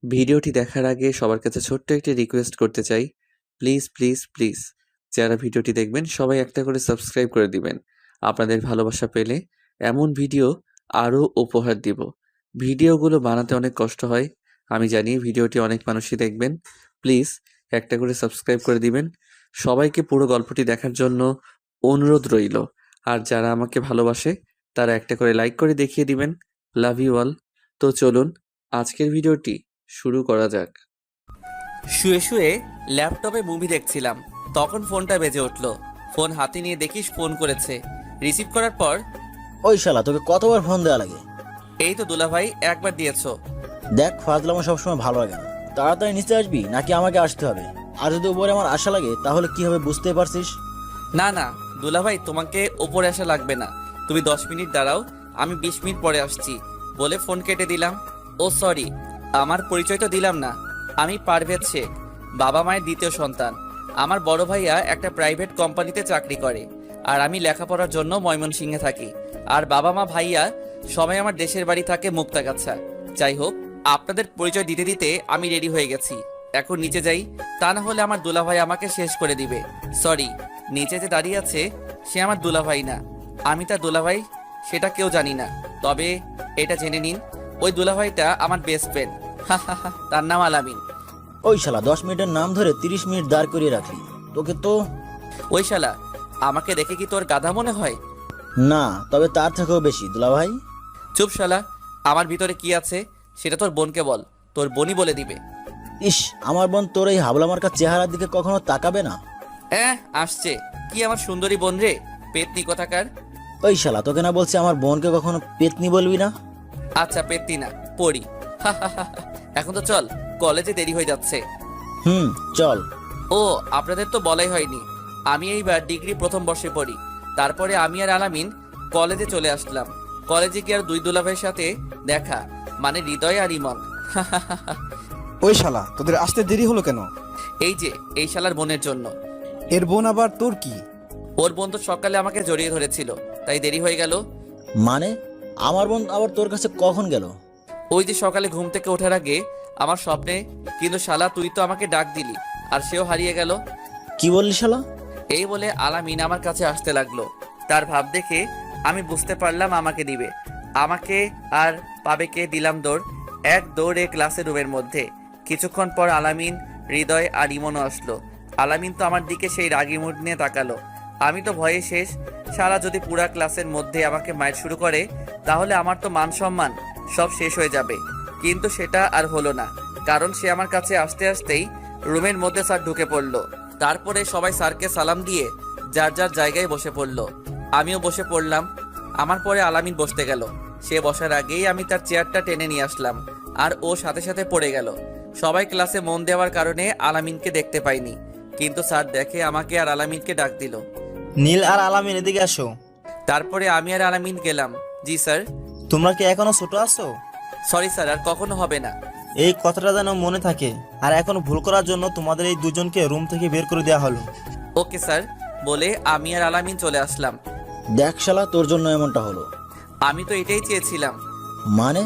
ভিডিওটি দেখার আগে সবার কাছে ছোট্ট একটি রিকোয়েস্ট করতে চাই। প্লিজ, প্লিজ, প্লিজ যারা ভিডিওটি দেখবেন সবাই একটা করে সাবস্ক্রাইব করে দিবেন। আপনাদের ভালোবাসা পেলে এমন ভিডিও আরও উপহার দিব। ভিডিওগুলো বানাতে অনেক কষ্ট হয়। আমি জানি ভিডিওটি অনেক মানুষই দেখবেন। প্লিজ একটা করে সাবস্ক্রাইব করে দিবেন। সবাইকে পুরো গল্পটি দেখার জন্য অনুরোধ রইল। আর যারা আমাকে ভালোবাসে তারা একটা করে লাইক করে দেখিয়ে দিবেন। Love you all. তো চলুন আজকের ভিডিওটি শুরু করা যাক। শুয়ে শুয়ে ল্যাপটপে মুভি দেখছিলাম, তখন ফোনটা বেজে উঠল। ফোন হাতে নিয়ে দেখিস ফোন করেছে। রিসিভ করার পর, ওই শালা তোকে কতবার ফোন দেওয়া লাগে? এই তো দুলাভাই, একবার দিয়েছো। দেখ, ফাজলামো সবসময় ভালো লাগে না। তাড়াতাড়ি নিচে আসবি নাকি আমাকে আসতে হবে? আর যদি উপরে আমার আশা লাগে তাহলে কি হবে বুঝতে পারছিস? না না দুলাভাই, তোমাকে ওপরে আসা লাগবে না। তুমি 10 মিনিট দাঁড়াও, আমি 20 মিনিট পরে আসছি বলে ফোন কেটে দিলাম। ও সরি, আমার পরিচয় তো দিলাম না। আমি পারভেজ শেখ, বাবা মায়ের দ্বিতীয় সন্তান। আমার বড় ভাইয়া একটা প্রাইভেট কোম্পানিতে চাকরি করে, আর আমি লেখাপড়ার জন্য ময়মনসিংহে থাকি। আর বাবা মা ভাইয়া সবাই আমার দেশের বাড়ি থাকে মুক্তাগাছা। যাই হোক, আপনাদের পরিচয় দিতে দিতে আমি রেডি হয়ে গেছি। এখন নিচে যাই, তা না হলে আমার দুলাভাই আমাকে শেষ করে দিবে। সরি, নিচে যে দাঁড়িয়ে আছে সে আমার দুলাভাই না, আমি তার দুলাভাই সেটা কেউ জানি না। তবে এটা জেনে নিন, ওই দুলাভাইটা আমার বেস্ট ফ্রেন্ড। তার নাম আলামিন। ওই শালা 10 মিনিটের নাম ধরে 30 মিনিট দাঁড় করিয়ে রাখলি। তোকে তো ওই শালা, আমাকে দেখে কি তোর গাধা মনে হয়? না, তবে তার থেকেও বেশি দুলাভাই। চুপ শালা, আমার ভিতরে কি আছে সেটা তোর বোনকে বল, তোর বোনই বলে দিবে। ইস, আমার বোন তোর এই হাবলা মার্কা চেহারার দিকে কখনো তাকাবে না। আসছে কি আমার সুন্দরী বোন রে, পেতনি কোথাকার। ওই শালা, তোকে না বলছি আমার বোনকে কখনো পেতনি বলবি না? আচ্ছা পেতনি না, পড়ি। এখন তো চল, কলেজে দেরি হয়ে যাচ্ছে। চল। ও, আপনাদের তো বলাই হয়নি, আমি এইবার ডিগ্রি প্রথম বর্ষে পড়ি। তারপরে আমি আর আলামিন কলেজে চলে আসলাম। কলেজে গিয়ে আর দুই দুলাভাইয়ের সাথে দেখা, মানে হৃদয় আর ইমন। ওই শালা, তোদের আসতে দেরি হলো কেন? এই যে এই শালার বোনের জন্য। এর বোন আবার তোর কি? ওর বোন তো সকালে আমাকে জড়িয়ে ধরেছিল, তাই দেরি হয়ে গেল। মানে আমার বোন আবার তোর কাছে কখন গেল? ওই যে সকালে ঘুম থেকে ওঠার আগে আমার স্বপ্নে। কিন্তু শালা তুই তো আমাকে ডাক দিলি, আর সেও হারিয়ে গেল। কি বললি শালা? এই বলে আলামিন আমার কাছে আসতে লাগলো। তার ভাব দেখে আমি বুঝতে পারলাম আমাকে দিবে। আমাকে আর পাবে কে, দিলাম দৌড়। এক দৌড়ে ক্লাসের রুমের মধ্যে। কিছুক্ষণ পর আলামিন, হৃদয় আর ইমনও আসলো। আলামিন তো আমার দিকে সেই রাগি মুড নিয়ে তাকালো। আমি তো ভয়ে শেষ। সারা যদি পুরা ক্লাসের মধ্যে আমাকে মাইর শুরু করে, তাহলে আমার তো মান সম্মান সব শেষ হয়ে যাবে। কিন্তু সেটা আর হলো না, কারণ সে আমার কাছে আসতে আসতেই রুমের মধ্যে স্যার ঢুকে পড়লো। তারপরে সবাই স্যারকে সালাম দিয়ে যার যার জায়গায় বসে পড়লো। আমিও বসে পড়লাম। আমার পরে আলামিন বসতে গেল। সে বসার আগেই আমি তার চেয়ারটা টেনে নিয়ে আসলাম, আর ও সাথে সাথে পড়ে গেল। সবাই ক্লাসে মন দেওয়ার কারণে আলামিনকে দেখতে পাইনি, কিন্তু স্যার দেখে আমাকে আর আলামিনকে ডাক দিল। নীল আর আলামিন এদিকে আসো। তারপরে আমি আর আলামিন গেলাম। জি স্যার। তোমরা কি এখনো ছোট আছো? সরি স্যার, আর কখনো হবে না। এই কথাটা যেন মনে থাকে। আর এখন ভুল করার জন্য তোমাদের এই দুজনকে রুম থেকে বের করে দেওয়া হলো। ওকে স্যার বলে আমি আর আলামিন চলে আসলাম। দেখ শালা, তোর জন্য এমনটা হলো। আমি তো এটাই চেয়েছিলাম। মানে?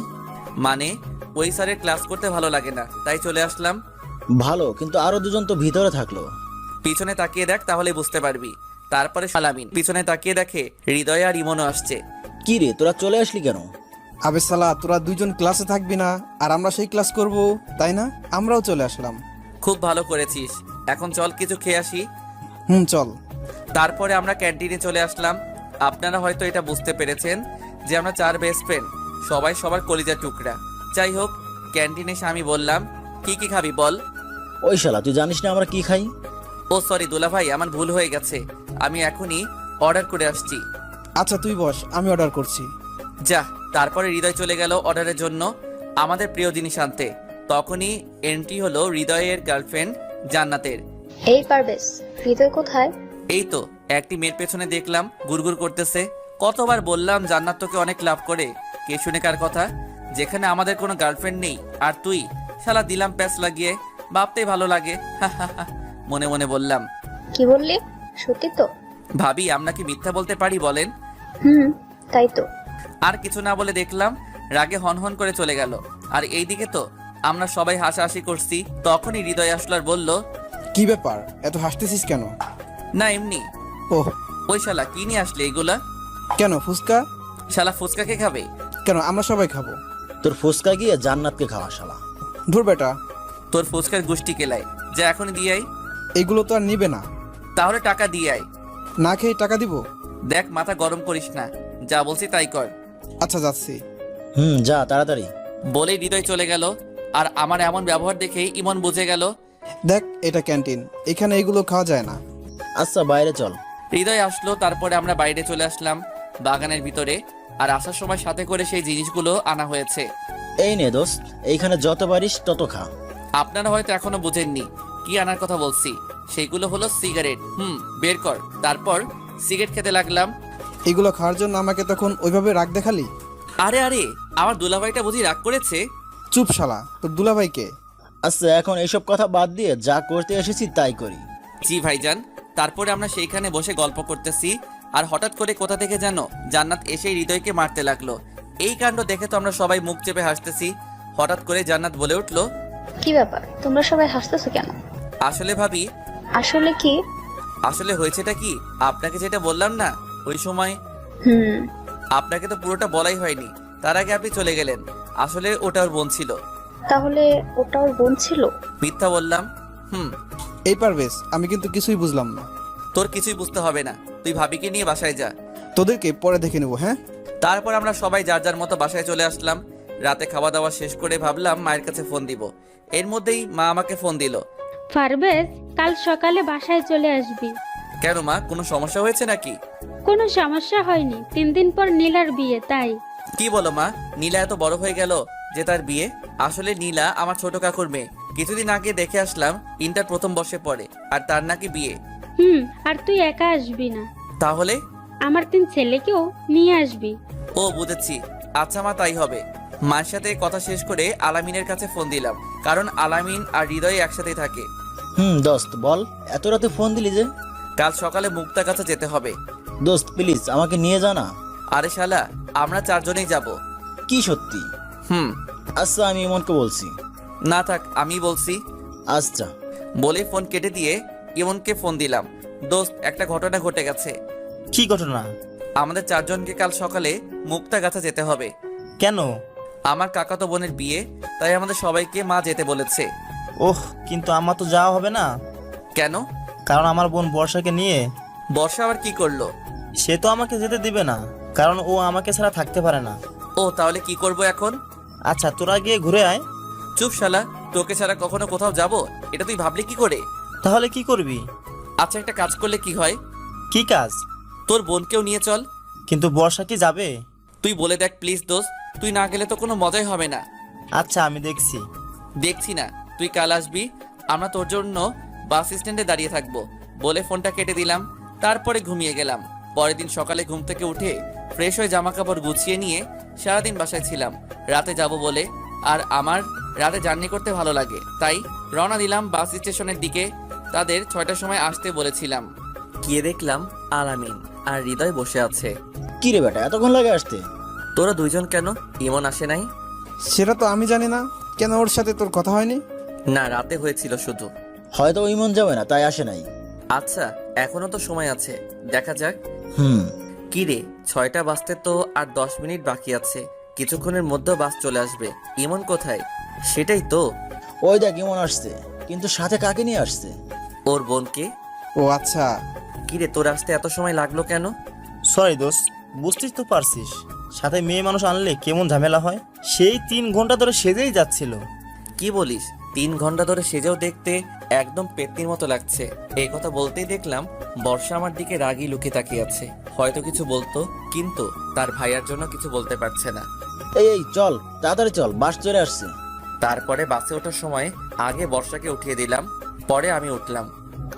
মানে ওই স্যারের ক্লাস করতে ভালো লাগে না, তাই চলে আসলাম। ভালো, কিন্তু আরো দুজন তো ভিতরে থাকলো। পিছনে তাকিয়ে দেখ, তাহলে বুঝতে পারবি। তারপরে আলামিন পিছনে তাকিয়ে দেখে হৃদয় আর ইমনও আসছে। কি রে, তোরা চলে আসলি কেন? আবে শালা, তোরা দুজন ক্লাসে থাকবি না আর আমরা সেই ক্লাস করব, তাই না? আমরাও চলে আসলাম। খুব ভালো করেছিস। এখন চল কিছু খেয়ে আসি। চল। তারপরে আমরা ক্যান্টিনে চলে আসলাম। আপনারা হয়তো এটা বুঝতে পেরেছেন যে আমরা 4 বেস্ট ফ্রেন্ড, সবাই সবার কলিজার টুকরা। যাই হোক, ক্যান্টিনে এসে আমি বললাম, কি কি খাবি বল। ওই শালা, তুই জানিস না আমরা কি খাই? ও সরি দুলাভাই, আমার ভুল হয়ে গেছে। আমি এখনই অর্ডার করে আসছি। আচ্ছা তুই বস, আমি অর্ডার করছি। যা। তারপরে হৃদয় চলে গেল অর্ডারের জন্য আমাদের প্রিয় জিনিস আনতে। তখনই এন্ট্রি হলো হৃদয়ের গার্লফ্রেন্ড জান্নাতের। এই পারবেশ, হৃদয় কোথায়? এই তো একটি মেয়ের পেছনে দেখলাম গুড়গুড় করতেছে। কতবার বললাম জান্নাত তোকে অনেক লাভ করে, কে শুনে কার কথা। যেখানে আমাদের কোনো গার্লফ্রেন্ড নেই, আর তুই শালা দিলাম প্যাচ লাগিয়ে। ভাবতেই ভালো লাগে। মনে মনে বললাম। কি বললি? সত্যি তো? ভাবি, আমরা কি মিথ্যা বলতে পারি বলেন? তাই তো। আর কিছু না বলে দেখলাম রাগে হনহন করে চলে গেল। আর এইদিকে তো আমরা সবাই হাসাহাসি করছি। তখনই হৃদয় আসলো আর বলল, কি ব্যাপার, এত হাসতেছিস কেন? না এমনি। ওহ, ওই শালা কি নিয়ে আসলে এগুলা? কেন ফুচকা? শালা ফুচকা কে খাবে? কেন আমরা সবাই খাবো। তোর ফুচকা গিয়ে জান্নাতকে খাওয়া শালা। ধুর বেটা, তোর ফুচকার গোষ্ঠী কেলায়, যা এখনই দিয়ে আই। এগুলো তো আর নিবে না। তাহলে টাকা দিয়ে আয়। না খেয়ে টাকা দিব? দেখ মাথা গরম করিস না, যা বলছি তাই কর। আচ্ছা যাচ্ছি। যা তাড়াতাড়ি। বলেই হৃদয় চলে গেল। আর আমার এমন ব্যবহার দেখেই ইমন বুঝে গেল। দেখ, এটা ক্যান্টিন, এখানে এগুলো খাওয়া যায় না। আচ্ছা বাইরে চল। হৃদয় আসলো, তারপরে আমরা বাইরে চলে আসলাম বাগানের ভিতরে। আর আসার সময় সাথে করে সেই জিনিসগুলো আনা হয়েছে। এই নে দোস্ত, এইখানে যত পারিস তত খা। আপনারা হয়তো এখনো বুঝেননি কি আনার কথা বলছি। সেগুলো হলো সিগারেট। বের কর। তারপর সিগারেট খেতে লাগলাম। এগুলো খাওয়ার জন্য আমাকে তখন ওইভাবে রাগ দেখালি? আরে আরে, আমার দুলাভাইটা বুঝি রাগ করেছে? চুপ শালা, তোর দুলাভাইকে। আচ্ছা এখন এইসব কথা বাদ দিয়ে যা করতে এসেছি তাই করি। জি ভাইজান। তারপরে আমরা সেইখানে বসে গল্প করতেছি। আর হঠাৎ করে কোথা থেকে যেন জান্নাত এসে হৃদয়কে মারতে লাগলো। এই কাণ্ড দেখে তো আমরা সবাই মুখ চেপে হাসতেছি। হঠাৎ করে জান্নাত বলে উঠলো, কি ব্যাপার, তোমরা সবাই হাসতেছো কেন? আসলে ভাবি, আসলে কি? আসলে হয়েছেটা কি, আপনাকে যেটা বললাম না ওই সময়, হুম। আপনাকে তো পুরোটা বলাই হয়নি। তার আগে আপনি চলে গেলেন। আসলে ওটা ওর বোন ছিল। তাহলে ওটা ওর বোন ছিল? মিথ্যা বললাম? এই পারবেশ, আমি কিন্তু কিছুই বুঝলাম না। তোর কিছুই বুঝতে হবে না, তুই ভাবিকে নিয়ে বাসায় যা। তোদেরকে পরে দেখে নেবো, হ্যাঁ? তারপর আমরা সবাই যার যার মতো বাসায় চলে আসলাম। রাতে খাওয়া দাওয়া শেষ করে ভাবলাম মায়ের কাছে ফোন দিব। এর মধ্যেই মা আমাকে ফোন দিল। পারভেজ, কাল সকালে বাসায় চলে আসবি। কেন মা, কোনো সমস্যা হয়েছে নাকি? কোনো সমস্যা হয়নি, 3 দিন পর নীলার বিয়ে, তাই। কি বলো মা, নীলা এত বড় হয়ে গেল যে তার বিয়ে? আসলে নীলা আমার ছোট কাকুর মেয়ে। কিছুদিন আগে দেখে আসলাম, ইন্টার প্রথম বর্ষে পড়ে, আর তার নাকি বিয়ে। আর তুই একা আসবি না, তাহলে? আমার 3 ছেলেকেও নিয়ে আসবি। ও বুঝেছি। আচ্ছা মা, তাই হবে। মায়ের সাথে কথা শেষ করে আলামিনের কাছে ফোন দিলাম, কারণ আলামিন আর হৃদয় একসাথেই থাকে। দোস্ত বল, এত রাতে ফোন দিলি যে? কাল সকালে মুক্তার কাছে যেতে হবে। দোস্ত প্লিজ আমাকে নিয়ে যা না। আরে শালা, আমরা 4 জনেই যাব। কি সত্যি? আচ্ছা আমি ইমনকে বলছি। না থাক, আমি বলছি। আচ্ছা। বলে ফোন কেটে দিয়ে ইমনকে ফোন দিলাম। দোস্ত, একটা ঘটনা ঘটে গেছে। কি ঘটনা? আমাদের 4 জনকে কাল সকালে মুক্তাগাছা যেতে হবে। কেন? আমার কাকাতো বোনের বিয়ে, তাই আমাদের সবাইকে মা যেতে বলেছে। ওহ, কিন্তু আমার তো যাওয়া হবে না। কেন? কারণ আমার বোন বর্ষাকে নিয়ে। বর্ষা আবার কি করলো? সে তো আমাকে যেতে দিবে না, কারণ ও আমাকে ছাড়া থাকতে পারে না। ও, তাহলে কি করব এখন? আচ্ছা তোরা গিয়ে ঘুরে আয়। চুপ শালা, তোকে ছাড়া কখনো কোথাও যাব এটা তুই ভাবলি কি করে? তাহলে কি করবি? আচ্ছা, একটা কাজ করলে কি হয়? কি কাজ? তোর বোনকেও নিয়ে চল। কিন্তু বর্ষা কি যাবে? তুই বলে দেখ প্লিজ দোস্ত, তুই না গেলে তো কোনো মজাই হবে না। আচ্ছা আমি দেখছি। দেখছি না, তুই কাল আসবি। আমরা তোর জন্য বাস স্ট্যান্ডে দাঁড়িয়ে থাকবো। বলে ফোনটা কেটে দিলাম। তারপরে ঘুমিয়ে গেলাম। পরের দিন সকালে ঘুম থেকে উঠে ফ্রেশ হয়ে জামা কাপড় গুছিয়ে নিয়ে সারাদিন বাসায় ছিলাম রাতে যাব বলে। আর আমার রাতে জার্নি করতে ভালো লাগে, তাই রওনা দিলাম বাস স্টেশনের দিকে। তাদের 6টার সময় আসতে বলেছিলাম। গিয়ে দেখলাম আলামিন আর হৃদয় বসে আছে। কি রে বেটা, এতক্ষণ লাগে আসতে? তোরা 2 জন কেন? ইমন আসে নাই? সেটা তো আমি জানি না। কেন, ওর সাথে তোর কথা হয়নি? না, রাতে হয়েছিল শুধু। হয়তো ইমন যাবে না তাই আসে নাই। আচ্ছা, এখনো তো সময় আছে, দেখা যাক। হুম। কি রে, 6টা বাজতে তো আর 10 মিনিট বাকি আছে। কিছুক্ষণের মধ্যে বাস চলে আসবে। ইমন কোথায়? সেটাই তো। ওই দেখ ইমন আসছে, কিন্তু সাথে কাকে নিয়ে আসছে? ওর বোনকে। ও আচ্ছা। কি রে, তোর আসতে এত সময় লাগলো কেন? সরি দোস্ত, বুঝতেই তো পারছিস সাথে মেয়ে মানুষ আনলে কেমন ঝামেলা হয়। সেই 3 ঘন্টা ধরে সেজেই যাচ্ছিল। কি বলিস? 3 ঘন্টা ধরে সেজেও দেখতে একদম পেতনির মতো লাগছে। এই কথা বলতেই দেখলাম বর্ষা আমার দিকে রাগী লুকিয়ে তাকিয়ে আছে। হয়তো কিছু বলতো, কিন্তু তার ভাইয়ার জন্য কিছু বলতে পারছে না। এই চল তাড়াতাড়ি চল, বাস চলে আসছে। তারপরে বাসে ওঠার সময় আগে বর্ষাকে উঠিয়ে দিলাম, পরে আমি উঠলাম।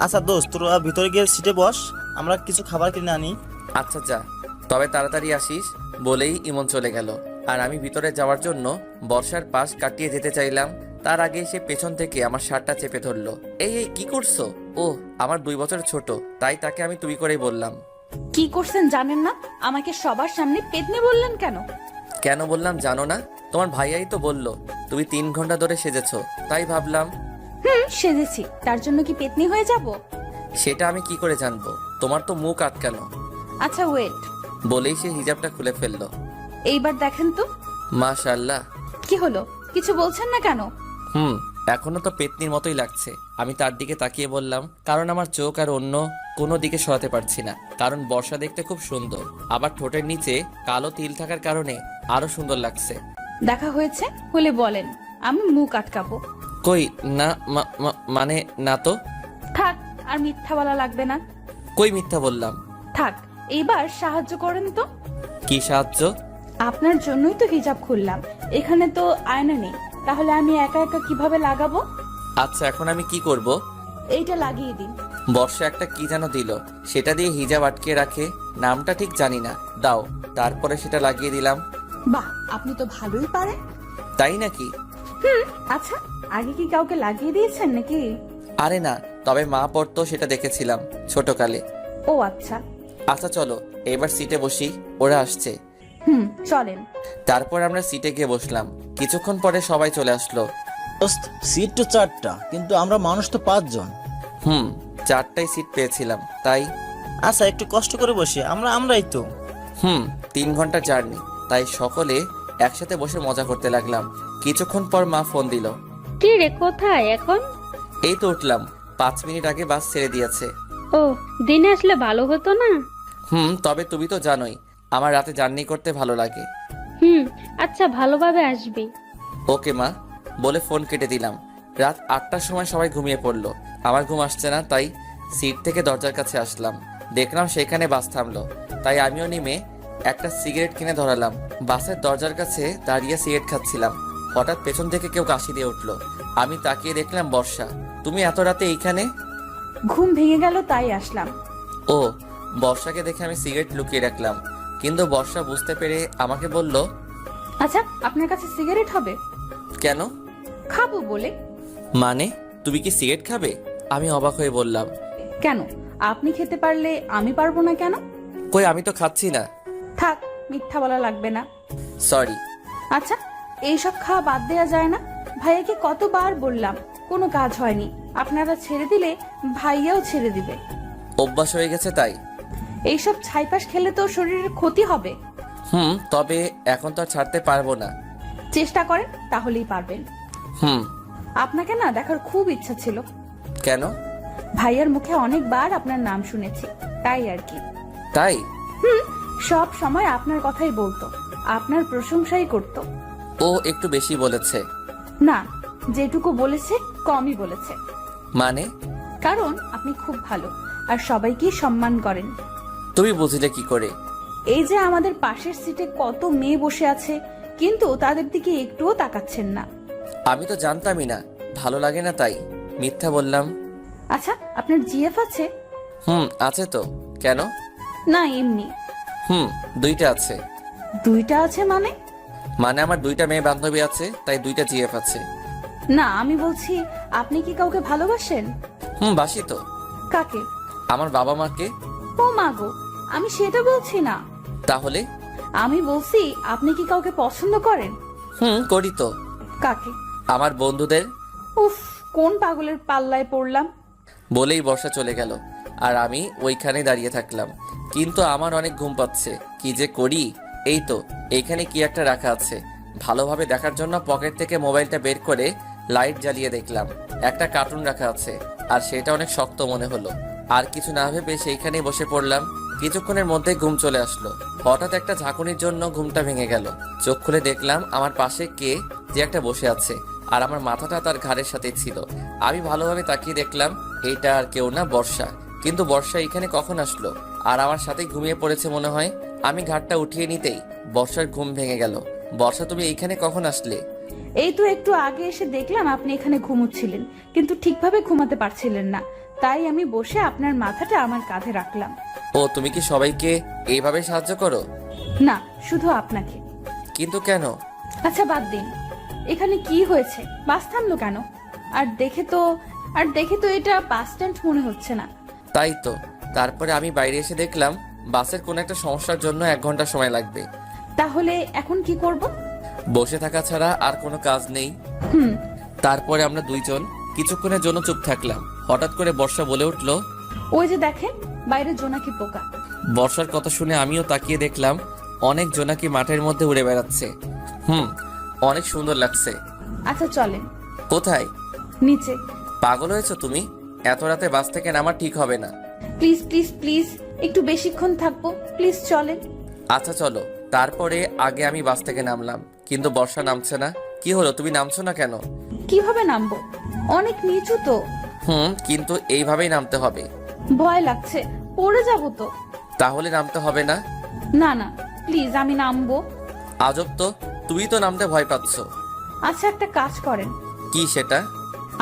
আচ্ছা দোস্ত, তোরা ভিতরে গিয়ে সিটে বস, আমরা কিছু খাবার কিনে আনি। আচ্ছা যা, তবে তাড়াতাড়ি আসিস। বলেই ইমন চলে গেল। আর আমি ভিতরে যাওয়ার জন্য বর্ষার পাশ কাটিয়ে যেতে চাইলাম। তার আগে সে পেছন থেকে আমার শার্টটা চেপে ধরলো। এই এই কি করছো? ও আমার 2 বছর ছোট, তাই তাকে আমি তুই করেই বললাম। কি করছেন জানেন না? আমাকে সবার সামনে পেতনি বললেন কেন? কেন বললাম জানো না? তোমার ভাইয়াই তো বলল তুমি 3 ঘন্টা ধরে সেজেছো, তাই ভাবলাম। সেজেছি তার জন্য কি পেতনি হয়ে যাব? সেটা আমি কি করে জানবো? তোমার তো মুখ আটকানো। আচ্ছা ওয়েট, বলেই সে হিজাবটা খুলে ফেললো। এইবার দেখেন তো। মাশাআল্লাহ। কি হলো, কিছু বলছেন না কেন? এখনো তো পেতনির মতোই লাগছে। আমি তার দিকে তাকিয়ে বললাম, কারণ আমার চোখ আর অন্য কোনো দিকে সরাতে পারছি না। কারণ বর্ষা দেখতে খুব সুন্দর, আবার ঠোঁটের নিচে কালো তিল থাকার কারণে আরো সুন্দর লাগছে। দেখা হয়েছে হলে বলেন, আমি মুখ আটকাবো। কই না, মানে না তো। থাক, আর মিথ্যা বলা লাগবে না। কই মিথ্যা বললাম? থাক, এইবার সাহায্য করেন তো। কি সাহায্য? আপনার জন্যই তো হিজাব খুললাম, এখানে তো আয়না নেই, তাহলে আমি একা একা কিভাবে লাগাবো? আচ্ছা, এখন আমি কি করব? এইটা লাগিয়ে দিন। বর্ষা একটা কি যেন দিল, সেটা দিয়ে হিজাব আটকে রাখে, নামটা ঠিক জানি না, দাও। তারপরে সেটা লাগিয়ে দিলাম। বাহ, আপনি তো ভালোই পারেন। তাই নাকি? আচ্ছা, আগে কি কাউকে লাগিয়ে দিয়েছেন নাকি? আরে না, তবে মা পড়তো সেটা দেখেছিলাম ছোটকালে। ও আচ্ছা। আচ্ছা চলো এবার সিটে বসি, ওরা আসছে। চলেন। তারপর আমরা সিটে গিয়ে বসলাম। কিছুক্ষণ পরে সবাই চলে আসলো। দোস্ত, সিট তো 4টা, কিন্তু আমরা মানুষ তো 5 জন। 4টাই সিট পেয়েছিলাম, তাই। আচ্ছা একটু কষ্ট করে বসি, আমরাই তো। 3 ঘন্টা জার্নি, তাই সকলে একসাথে বসে মজা করতে লাগলাম। কিছুক্ষণ পর মা ফোন দিল। কি রে, কোথায় এখন? এই তো উঠলাম, 5 মিনিট আগে বাস ছেড়ে দিয়েছে। ও, দিনে আসলে ভালো হতো না? তবে তুমি তো জানোই আমার রাতে জার্নি করতে ভালো লাগে। আচ্ছা, ভালোভাবে আসবি। ওকে মা, বলে ফোন কেটে দিলাম। রাত 8টার সময় সবাই ঘুমিয়ে পড়লো। আমার ঘুম আসছে না, তাই সিট থেকে দরজার কাছে আসলাম। দেখলাম সেখানে বাস থামলো, তাই আমিও নেমে একটা সিগারেট কিনে ধরালাম। বাসের দরজার কাছে দাঁড়িয়ে সিগারেট খাচ্ছিলাম। হঠাৎ পেছন থেকে কেউ কাশি দিয়ে উঠলো। আমি তাকিয়ে দেখলাম বর্ষা। তুমি এত রাতে এইখানে? ঘুম ভেঙে গেল তাই আসলাম। ও, বর্ষাকে দেখে আমি সিগারেট লুকিয়ে রাখলাম, কিন্তু বর্ষা বুঝতে পেরে আমাকে বলল, আচ্ছা, আপনার কাছে সিগারেট হবে? কেন? খাবো বলে। মানে তুমি কি সিগারেট খাবে? আমি অবাক হয়ে বললাম, কেন, আপনি খেতে পারলে আমি পারবো না কেন? কই আমি তো খাচ্ছি না। থাক, মিথ্যা বলা লাগবে না। সরি। আচ্ছা, এইসব খাওয়া বাদ দেওয়া যায় না? ভাইয়াকে কতবার বললাম, কোনো কাজ হয়নি। আপনারা ছেড়ে দিলে ভাইয়াও ছেড়ে দিবে। অভ্যাস হয়ে গেছে তাই। এইসব ছাইপাশ খেলে তো শরীরের ক্ষতি হবে। তবে এখন তো আর ছাড়তে পারবো না। চেষ্টা করেন, তাহলেই পারবেন। হুম। আপনাকে না দেখার খুব ইচ্ছা ছিল। কেন? ভাইয়ার মুখে অনেকবার আপনার নাম শুনেছি, তাই আর কি। তাই? সব সময় আপনার কথাই বলতো, আপনার প্রশংসাই করতো। ও একটু বেশি বলেছে। না, যেটুকু বলেছে কমই বলেছে। মানে? কারণ আপনি খুব ভালো আর সবাইকে সম্মান করেন। তুমি বুঝলে কি করে? এই যে আমাদের পাশের সিটে কত মেয়ে বসে আছে, কিন্তু তাদের দিকে একটুও তাকাচ্ছেন না। আমি তো জানতামই না, ভালো লাগে না তাই মিথ্যা বললাম। আচ্ছা, আপনার জিএফ আছে? আছে তো। কেন? না, এমনি। 2টা আছে। 2টা আছে মানে? মানে আমার 2টা মেয়ে বান্ধবী আছে, তাই 2টা জিএফ আছে। না, আমি বলছি আপনি কি কাউকে ভালোবাসেন? বাসি তো। কাকে? আমার বাবা মাকে। ও মা গো, আমি সেটা বলছি না। তাহলে? আমি বলছি আপনি কি কাউকে পছন্দ করেন? করি তো। কাকে? আমার বন্ধুদের। উফ, কোন পাগলের পাল্লায় পড়লাম। বলেই বর্ষা চলে গেল, আর আমি ওইখানে দাঁড়িয়ে থাকলাম। কিন্তু আমার অনেক ঘুম পাচ্ছে, কি যে করি। এই তো এইখানে কি একটা রাখা আছে। ভালোভাবে দেখার জন্য পকেট থেকে মোবাইলটা বের করে লাইট জ্বালিয়ে দেখলাম একটা কার্টুন রাখা আছে, আর সেটা অনেক শক্ত মনে হলো। আর কিছু না ভেবে সেইখানেই বসে পড়লাম। কিছুক্ষণের মধ্যে ঘুম চলে আসলো। হঠাৎ একটা ঝাঁকুনির জন্য ঘুমটা ভেঙে গেল। চোখ খুলে দেখলাম আমার পাশে কে যে একটা বসে আছে, আর আমার মাথাটা তার ঘাড়ের সাথে ছিল। আমি ভালোভাবে তাকিয়ে দেখলাম এইটা আর কেউ না, বর্ষা। কিন্তু বর্ষা এখানে কখন আসলো? আর আমার সাথে ঘুমিয়ে পড়েছে মনে হয়। আমি ঘাটটা উঠিয়ে নিতেই বর্ষার ঘুম ভেঙে গেল। বর্ষা, তুমি এইখানে কখন আসলে? এই তো একটু আগে এসে দেখলাম আপনি এখানে ঘুমোচ্ছিলেন, কিন্তু ঠিকভাবে ঘুমাতে পারছিলেন না, তাই আমি বসে আপনার মাথাটা আমার কাঁধে রাখলাম। ও, তুমি কি সবাইকে এইভাবে সাহায্য করো? না, শুধু আপনাকে। কিন্তু কেন? আচ্ছা বাদ দিন, এখানে কি হয়েছে? বাস থামলো কেন? আর দেখে তো এটা বাস স্ট্যান্ড মনে হচ্ছে না। তাই তো। তারপরে আমি বাইরে এসে দেখলাম বাসের কোনো একটা সমস্যার জন্য 1 ঘন্টা সময় লাগবে। তাহলে এখন কি করব? বসে থাকা ছাড়া আর কোনো কাজ নেই। হুম। তারপরে আমরা দুইজন কিছুক্ষণের জন্য চুপ থাকলাম। হঠাৎ করে বর্ষা বলে উঠল, ওই যে দেখেন বাইরে জোনাকি পোকা। বর্ষার কথা শুনে আমিও তাকিয়ে দেখলাম অনেক জোনাকি মাঠের মধ্যে উড়ে বেড়াচ্ছে। অনেক সুন্দর লাগছে। আচ্ছা চলেন। কোথায়? নিচে। পাগল হয়েছো তুমি? এত রাতে বাস থেকে নামা ঠিক হবে না। প্লিজ প্লিজ প্লিজ, একটু বেশিক্ষণ থাকবো, প্লিজ চলেন। আচ্ছা চলো। তারপরে আগে আমি বাস থেকে নামলাম, কিন্তু বর্ষা নামছে না। কি হলো, তুমি নামছো না কেন? কিভাবে নামবো? অনেক নিচু তো। কিন্তু এইভাবেই নামতে হবে। ভয় লাগছে, পড়ে যাবো তো। তাহলে নামতে হবে না? না না, প্লিজ আমি নামবো। আজব তো, তুমি তো নামতে ভয় পাচ্ছ। আচ্ছা একটা কাজ করেন, কি সেটা?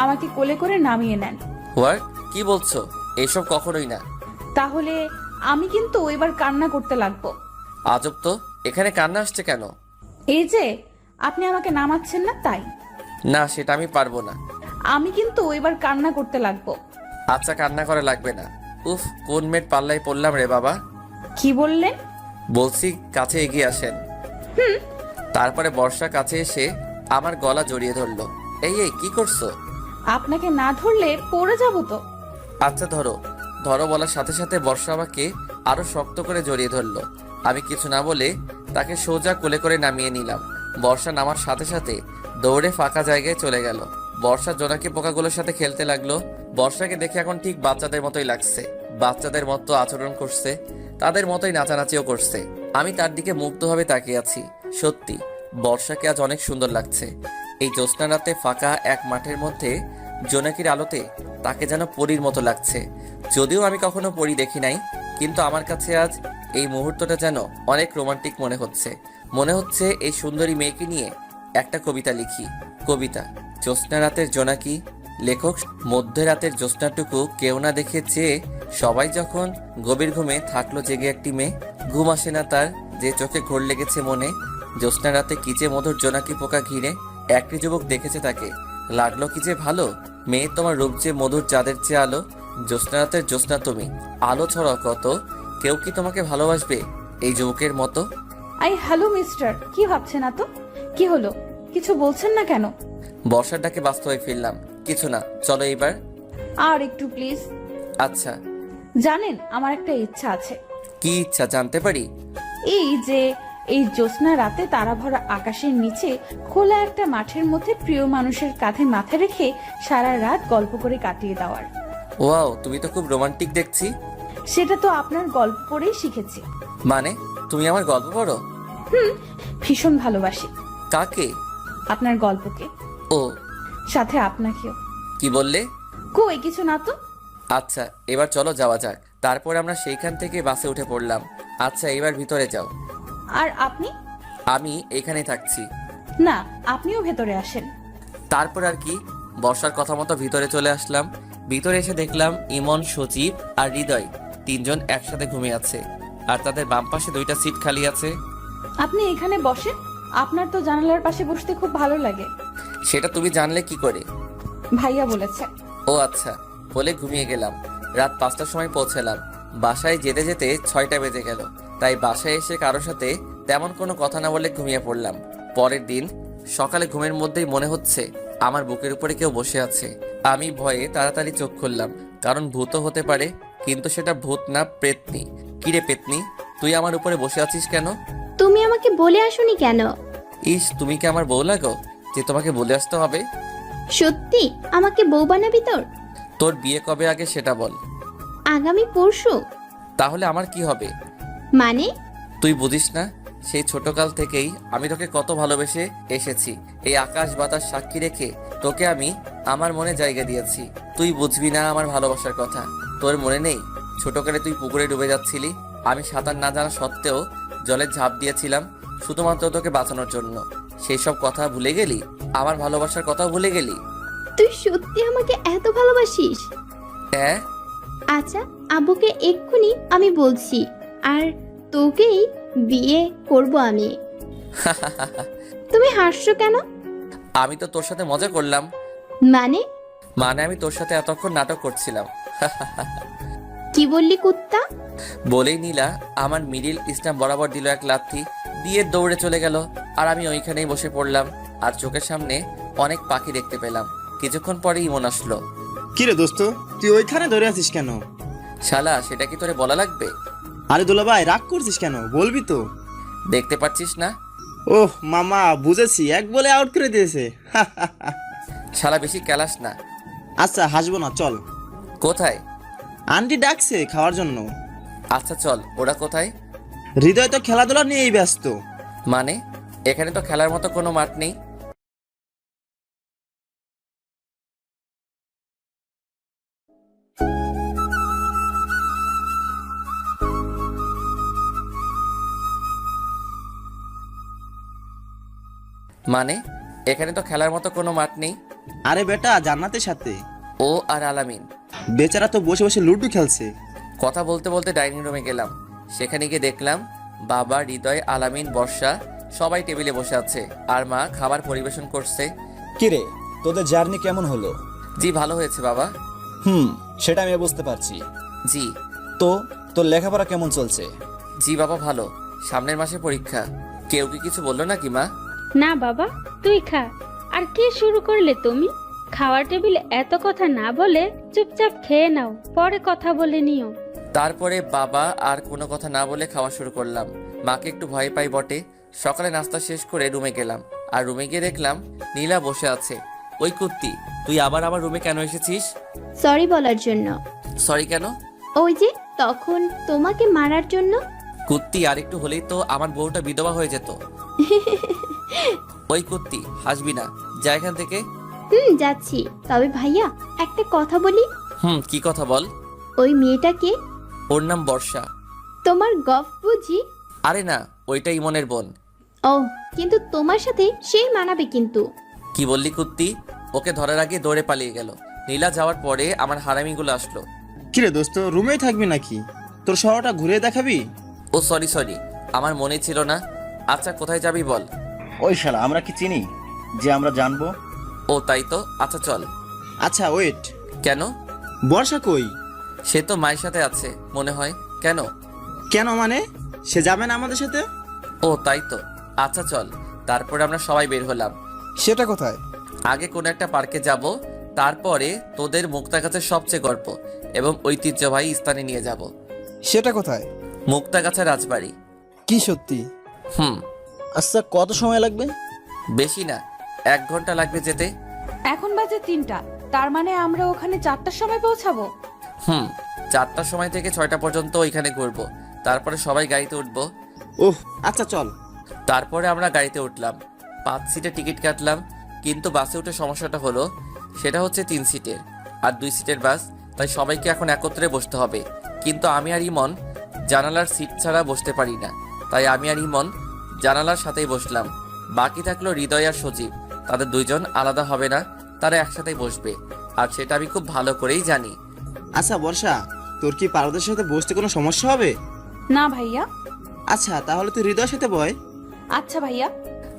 আমাকে কোলে করে নামিয়ে নেন। হোয়াট? কি বলছো? এসব কখনোই না। তাহলে আমি কিন্তু এবার কান্না করতে লাগবো। আজব তো, এখানে কান্না আসছে কেন? এই যে আপনি আমাকে নামাচ্ছেন না তাই। না, সেটা আমি পারবো না। আমি কিন্তু এবার কান্না করতে লাগবো। আচ্ছা, কান্না করা লাগবে না। উফ, কোন মেয়ের পাল্লায় পড়লাম রে বাবা। কি বললেন? বলছি কাছে এগিয়ে আসেন। তারপরে বর্ষা কাছে এসে আমার গলা জড়িয়ে ধরলো। এই এই, কি করছো? আপনাকে না ধরলে পড়ে যাবো তো। আচ্ছা ধরো। ধরো বলার সাথে সাথে বর্ষা আমাকে আরো শক্ত করে জড়িয়ে ধরলো। আমি কিছু না বলে তাকে সোজা কোলে করে নামিয়ে নিলাম। বর্ষা নামার সাথে সাথে দৌড়ে ফাঁকা জায়গায় চলে গেল। বর্ষা জোনাকি পোকাগুলোর সাথে খেলতে লাগলো। বর্ষাকে দেখে এখন ঠিক বাচ্চাদের মতোই লাগছে। বাচ্চাদের মতো আচরণ করছে, তাদের মতোই নাচানাচিও করছে। আমি তার দিকে মুগ্ধভাবে তাকিয়ে আছি। সত্যি বর্ষাকে আজ অনেক সুন্দর লাগছে। এই জ্যোৎস্না রাতে ফাঁকা এক মাঠের মধ্যে জোনাকির আলোতে তাকে যেন পরীর মতো লাগছে। যদিও আমি কখনো পরী দেখি নাই, কিন্তু আমার কাছে আজ এই মুহূর্তটা যেন অনেক রোমান্টিক মনে হচ্ছে। মনে হচ্ছে এই সুন্দরী মেয়েকে নিয়ে একটা কবিতা লিখি। কবিতা: জ্যোৎস্না রাতের জোনাকি। লেখক: মধ্যরাতের জ্যোৎস্নাটুকু কেউ না দেখে চেয়ে সবাই যখন গভীর ঘুমে থাকলো জেগে একটি মেয়ে। ঘুম আসে না তার, যে চোখে ঘোর লেগেছে মনে। জ্যোৎস্না রাতে কি যে মধুর জোনাকি পোকা ঘিরে। একটি যুবক দেখেছে তাকে, লাগলো কি যে ভালো। মেয়ে তোমার রূপ যে মধুর চাঁদের চেয়ে আলো। জ্যোৎস্না রাতের জ্যোৎস্না তুমি, আলো ছড়াও কত। কেউ কি তোমাকে ভালোবাসবে এই যুবকের মতো? হ্যালো মিস্টার, কি ভাবছেন না তো? কি হলো, কিছু বলছেন না কেন? বর্ষার ডাকে ব্যস্ত হয়ে ফিরলাম। কিছু না, চলো এইবার। আর একটু প্লিজ। আচ্ছা। জানেন আমার একটা ইচ্ছা আছে। কি ইচ্ছা জানতে পারি? এই যে এই জ্যোৎস্না রাতে তারা ভরা আকাশের নিচে খোলা একটা মাঠের মধ্যে প্রিয় মানুষের কাঁধে মাথা রেখে সারা রাত গল্প করে কাটিয়ে দেওয়ার। ওয়াও, তুমি তো খুব রোমান্টিক দেখছি। সেটা তো আপনার গল্প পড়েই শিখেছি। মানে তুমি আমার গল্প পড়ো? ভীষণ ভালোবাসি। কাকে? আপনার গল্পকে, ও, সাথে আপনাকেও। কি বললে? কই কিছু না তো। আচ্ছা, এবার চলো যাওয়া যাক। তারপর আমরা সেইখান থেকে বাসে উঠে পড়লাম। আচ্ছা, এবার ভিতরে যাও। আর আপনি? আমি এখানে থাকছি। না, আপনিও ভেতরে আসেন। তারপর আর কি, বর্ষার কথা মতো ভিতরে চলে আসলাম। ভিতরে এসে দেখলাম ইমন, সচিব আর হৃদয় তিনজন একসাথে ঘুমিয়ে আছে, আর তাদের বাম পাশে 2টা সিট খালি আছে। আপনি এখানে বসেন, আপনার তো জানালার পাশে বসতে খুব ভালো লাগে। সেটা তুমি জানলে কি করে? ভাইয়া বলেছে। ও আচ্ছা, বলে ঘুমিয়ে গেলাম। রাত 5টার সময় পৌঁছালাম। বাসায় যেতে যেতে 6টা বেজে গেল। তাই বাসায় এসে কারোর সাথে তেমন কোনো কথা না বলে ঘুমিয়ে পড়লাম। পরের দিন সকালে ঘুমের মধ্যেই মনে হচ্ছে আমার বুকের উপরে কেউ বসে আছে। আমি ভয়ে তাড়াতাড়ি চোখ খুললাম, কারণ ভূতও হতে পারে, কিন্তু সেটা ভূত না, পেতনি। কিরে পেতনি, তুই আমার উপরে বসে আছিস কেন? তুমি আমাকে বলে আসোনি কেন? ইস, তুমি কি আমার বউ লাগো যে তোমাকে বলে আসতে হবে? সত্যি আমাকে বউ বানাবি তোর? তোর বিয়ে কবে আগে সেটা বল। আগামী পরশু। তাহলে আমার কি হবে? মানে? তুই বুঝিস না, সেই ছোটকাল থেকেই আমি তোকে কত ভালোবেসে এসেছি। এই আকাশ বাতাস সাক্ষী রেখে তোকে আমি আমার মনে জায়গা দিয়েছি। তুই বুঝবি না আমার ভালোবাসার কথা। তোর মনে নেই ছোটকালে তুই পুকুরে ডুবে যাচ্ছিলি, আমি সাঁতার না জানা সত্ত্বেও জলে ঝাঁপ দিয়েছিলাম শুধুমাত্র তোকে বাঁচানোর জন্য। সেই সব কথা ভুলে গেলি? আমার ভালোবাসার কথাও ভুলে গেলি? তুই সত্যি আমাকে এত ভালোবাসিস? হ্যাঁ। আচ্ছা, আব্বুকে এক্ষুনি আমি বলছি, আর তোকেই বিয়ে করব আমি। তুমি হাসছো কেন? আমি তো তোর সাথে মজা করলাম। মানে? মানে আমি তোর সাথে এতক্ষণ নাটক করছিলাম। কি বললি কুত্তা? বলেই নীলা আমার মিডিল স্টাম্প বরাবর দিল এক লাথি। দিয়ে দৌড়ে চলে গেল। আর আমি ওইখানেই বসে পড়লাম। আর চোখের সামনে অনেক পাখি দেখতে পেলাম। কিছুক্ষণ পরে ইমন আসলো। কিরে দোস্ত, তুই ওইখানে ধরে আছিস কেন? শালা, সেটা কি তোরে বলা লাগবে? আরে দুলা ভাই, রাগ করছিস কেন? বলবি তো। দেখতে পাচ্ছিস না? ওহ মামা, বুঝেছি, এক বলে আউট করে দিয়েছে। শালা, বেশি ক্যালাস না। আচ্ছা হাসবো না, চল। কোথায়? আন্টি ডাকছে খাওয়ার জন্য। আচ্ছা চল। ওরা কোথায়? হৃদয় তো খেলাধুলা নিয়েই ব্যস্ত। মানে এখানে তো খেলার মতো কোনো মাঠ নেই। মানে এখানে তো খেলার মতো কোনো মাঠ নেই। আরে বেটা, জান্নাতের সাথে। ও আর আলামিন। বেচারা তো বসে বসে লুডো খেলছে। কথা বলতে বলতে ডাইনিং রুমে গেলাম। সেখানে গিয়ে দেখলাম বাবা, হৃদয়, আলামিন, বর্ষা সবাই টেবিলে বসে আছে। আর মা খাবার পরিবেশন করছে। কিরে, তোদের জার্নি কেমন হলো? জি ভালো হয়েছে বাবা। সেটা আমি বুঝতে পারছি। জি। তো তোর লেখাপড়া কেমন চলছে? জি বাবা ভালো। সামনের মাসে পরীক্ষা। কেউ কি কিছু বললো নাকি মা? না বাবা, তুই খা। আর কি শুরু করলে তুমি? খাওয়ার টেবিলে এত কথা না বলে চুপচাপ খেয়ে নাও, পরে কথা বলে নিও। তারপরে বাবা আর কোনো কথা না বলে খাওয়া শুরু করলাম। মাকে একটু ভয় পাই বটে। সকালে নাস্তা শেষ করে রুমে গেলাম। আর রুমে গিয়ে দেখলাম নীলা বসে আছে। ওই কুত্তি, তুই আবার আমার রুমে কেন এসেছিস? সরি বলার জন্য। সরি কেন? ওই যে তখন তোমাকে মারার জন্য। কুত্তি, আর একটু হলেই তো আমার বউটা বিধবা হয়ে যেত। ওই কুত্তি, হাসবি না, যা এখান থেকে। যাচ্ছি। তবে ভাইয়া, একটা কথা বলি। কি কথা বল? ওই মেয়েটাকে, ওর নাম বর্ষা। তোমার গফ বুঝি? আরে না, ওইটা ইমনের বোন। ও, কিন্তু তোমার সাথে সেই মানাবে কিন্তু। কি বললি কুত্তি? ওকে ধরার আগে দৌড়ে পালিয়ে গেল। নীলা যাওয়ার পরে আমার হারামিগুলো আসলো। কিরে দোস্ত, রুমেই থাকবি নাকি? তোর শহরটা ঘুরে দেখাবি? ও সরি, আমার মনে ছিল না। আচ্ছা কোথায় যাবি বল। ওই শালা, আমরা কি চিনি যে আমরা জানবো? ও তাই তো, আচ্ছা চল। আচ্ছা ওয়েট, কেন? বর্ষা কই? সে তো মায়ের সাথে আছে মনে হয়। কেন? কেন মানে? সে যাবে না আমাদের সাথে? ও তাই তো, আচ্ছা চল। তারপরে আমরা সবাই বের হলাম। সেটা কোথায়? আগে কোনো একটা পার্কে যাব, তারপরে তোদের মুক্তাগাছার সবচেয়ে গল্প এবং ঐতিহ্যবাহী স্থানে নিয়ে যাব। সেটা কোথায়? মুক্তাগাছা রাজবাড়ি। কি সত্যি? আচ্ছা, কত সময় লাগবে? বেশি না, 1 ঘন্টা লাগবে যেতে। এখন বাজে 3টা, তার মানে আমরা ওখানে 4টার সময় পৌঁছাবো। 4টার সময় থেকে 6টা পর্যন্ত ওইখানে ঘুরবো। তারপরে সবাই গাড়িতে উঠবো। ওহ আচ্ছা চল। তারপরে আমরা গাড়িতে উঠলাম। 5 সিটের টিকিট কাটলাম। কিন্তু বাসে উঠে সমস্যাটা হলো, সেটা হচ্ছে 3 সিটের আর 2 সিটের বাস। তাই সবাইকে এখন একত্রে বসতে হবে। কিন্তু আমি আর ইমন জানালার সিট ছাড়া বসতে পারি না। তাই আমি আর ইমন জানালার সাথেই বসলাম। বাকি থাকলো হৃদয় আর সজীব। তাদের 2 জন আলাদা হবে না, তারা একসাথেই বসবে। আর সেটা আমি খুব ভালো করেই জানি। আচ্ছা বর্ষা, তোর কি পারদের সাথে বসতে কোনো সমস্যা হবে? না ভাইয়া। আচ্ছা তাহলে তুই হৃদয়ের সাথে বয়। আচ্ছা ভাইয়া।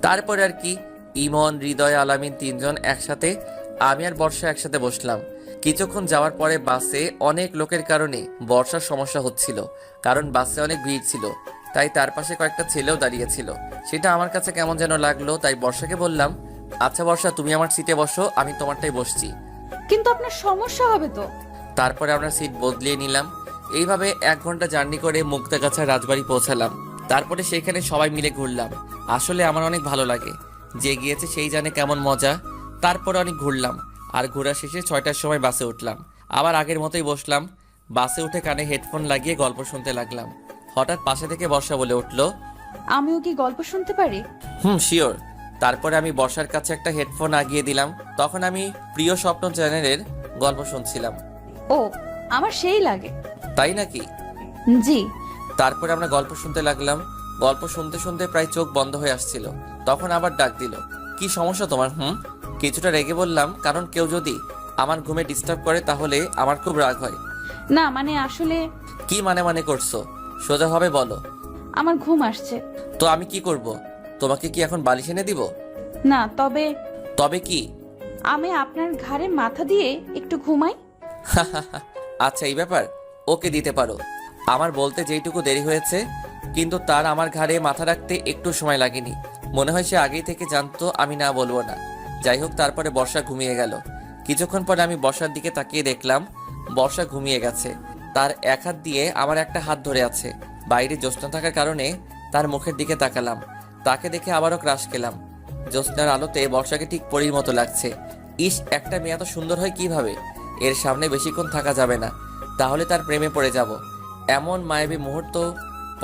তারপরে আর কি, ইমন, হৃদয়, আলামিন 3 জন একসাথে, আমি আর বর্ষা একসাথে বসলাম। কিছুক্ষণ যাওয়ার পরে বাসে অনেক লোকের কারণে বর্ষার সমস্যা হচ্ছিল। কারণ বাসে অনেক ভিড় ছিল, তাই তার পাশে কয়েকটা ছেলেও দাঁড়িয়েছিল। সেটা আমার কাছে কেমন যেন লাগলো। তাই বর্ষাকে বললাম, আচ্ছা বর্ষা, তুমি আমার সিটে বসো, আমি তোমারটাই বসছি। কিন্তু আপনার সমস্যা হবে তো। তারপরে আমরা সিট বদলিয়ে নিলাম। এইভাবে 1 ঘন্টা জার্নি করে মুক্তাগাছা রাজবাড়ি পৌঁছালাম। তারপরে সেখানে সবাই মিলে ঘুরলাম। আসলে আমার অনেক ভালো লাগে, যে গিয়েছে সেই জানে কেমন মজা। তারপরে অনেক ঘুরলাম। আর ঘোরা শেষে 6টার সময় বাসে উঠলাম। আবার আগের মতোই বসলাম। বাসে উঠে কানে হেডফোন লাগিয়ে গল্প শুনতে লাগলাম। হঠাৎ পাশে থেকে বর্ষা বলে উঠলো, আমিও কি গল্প শুনতে পারি? শিওর। তারপরে আমি বর্ষার কাছে একটা হেডফোন আগিয়ে দিলাম। তখন আমি প্রিয় স্বপ্ন চ্যানেলের গল্প শুনছিলাম। ও, আমার সেই লাগে। তাই নাকি? জি। তারপরে আমরা গল্প শুনতে লাগলাম। গল্প শুনতে শুনতে প্রায় চোখ বন্ধ হয়ে আসছিল। তখন আবার ডাক দিল, কি সমস্যা তোমার? কিছুটা রেগে বললাম, কারণ কেউ যদি আমার ঘুমে ডিস্টার্ব করে তাহলে আমার খুব রাগ হয়। না মানে আসলে। কি মানে করছো? সোজাভাবে বলো। আমার ঘুম আসছে। তো আমি কি করব? তোমাকে কি এখন বালিশ এনে দিব? না, তবে। তবে কি? আমি আপনার ঘাড়ে মাথা দিয়ে একটু ঘুমাই। আচ্ছা এই ব্যাপার, ওকে দিতে পারো। আমার বলতে যেইটুকু দেরি হয়েছে কিন্তু তার আমার ঘাড়ে মাথা রাখতে একটু সময় লাগেনি। মনে হয় সে আগেই থেকে জানতো আমি না বলবো না। যাই হোক, তারপরে বর্ষা ঘুমিয়ে গেল। কিছুক্ষণ পরে আমি বর্ষার দিকে তাকিয়ে দেখলাম বর্ষা ঘুমিয়ে গেছে। তার এক হাত দিয়ে আমার একটা হাত ধরে আছে। বাইরে জ্যোৎস্না থাকার কারণে তার মুখের দিকে তাকালাম। তাকে দেখে আবারও ক্রাশ খেলাম। জ্যোৎস্নার আলোতে বর্ষাকে ঠিক পরীর মতো লাগছে। ইস, একটা মেয়ে এত সুন্দর হয় কিভাবে? এর সামনে বেশিক্ষণ থাকা যাবে না, তাহলে তার প্রেমে পড়ে যাব। এমন মায়াবী মুহূর্ত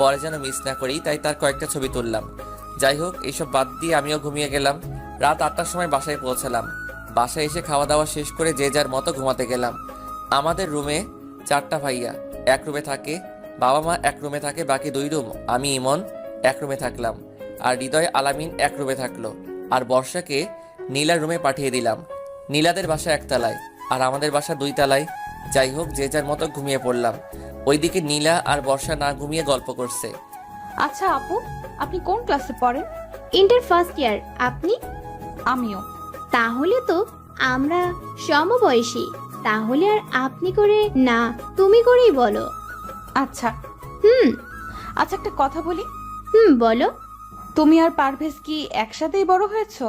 পরে যেন মিস না করি, তাই তার কয়েকটা ছবি তুললাম। যাই হোক, এইসব বাদ দিয়ে আমিও ঘুমিয়ে গেলাম। রাত 8টার সময় বাসায় পৌঁছালাম। বাসায় এসে খাওয়া দাওয়া শেষ করে যে যার মতো ঘুমাতে গেলাম। আমাদের রুমে 4টা ভাইয়া এক রুমে থাকে, বাবা মা এক রুমে থাকে, বাকি 2 রুম আমি ইমন এক রুমে থাকলাম, আর হৃদয় আলামিন এক রুমে থাকলো। আর বর্ষাকে নীলার রুমে পাঠিয়ে দিলাম। নীলাদের বাসা 1 তলায় আর আমাদের বাসা 2 তলায়। যাই হোক, যে যার মতো ঘুমিয়ে পড়লাম। ওইদিকে নীলা আর বর্ষা না ঘুমিয়ে গল্প করছে। আচ্ছা আপু, আপনি কোন ক্লাসে পড়েন? Inter first year. আপনি? আমিও। তাহলে তো আমরা সমবয়সী। তাহলে আর আপনি করে না, তুমি করেই বলো। আচ্ছা হুম আচ্ছা, একটা কথা বলি। বলো। তুমি আর পারভেজ কি একসাথেই বড় হয়েছো?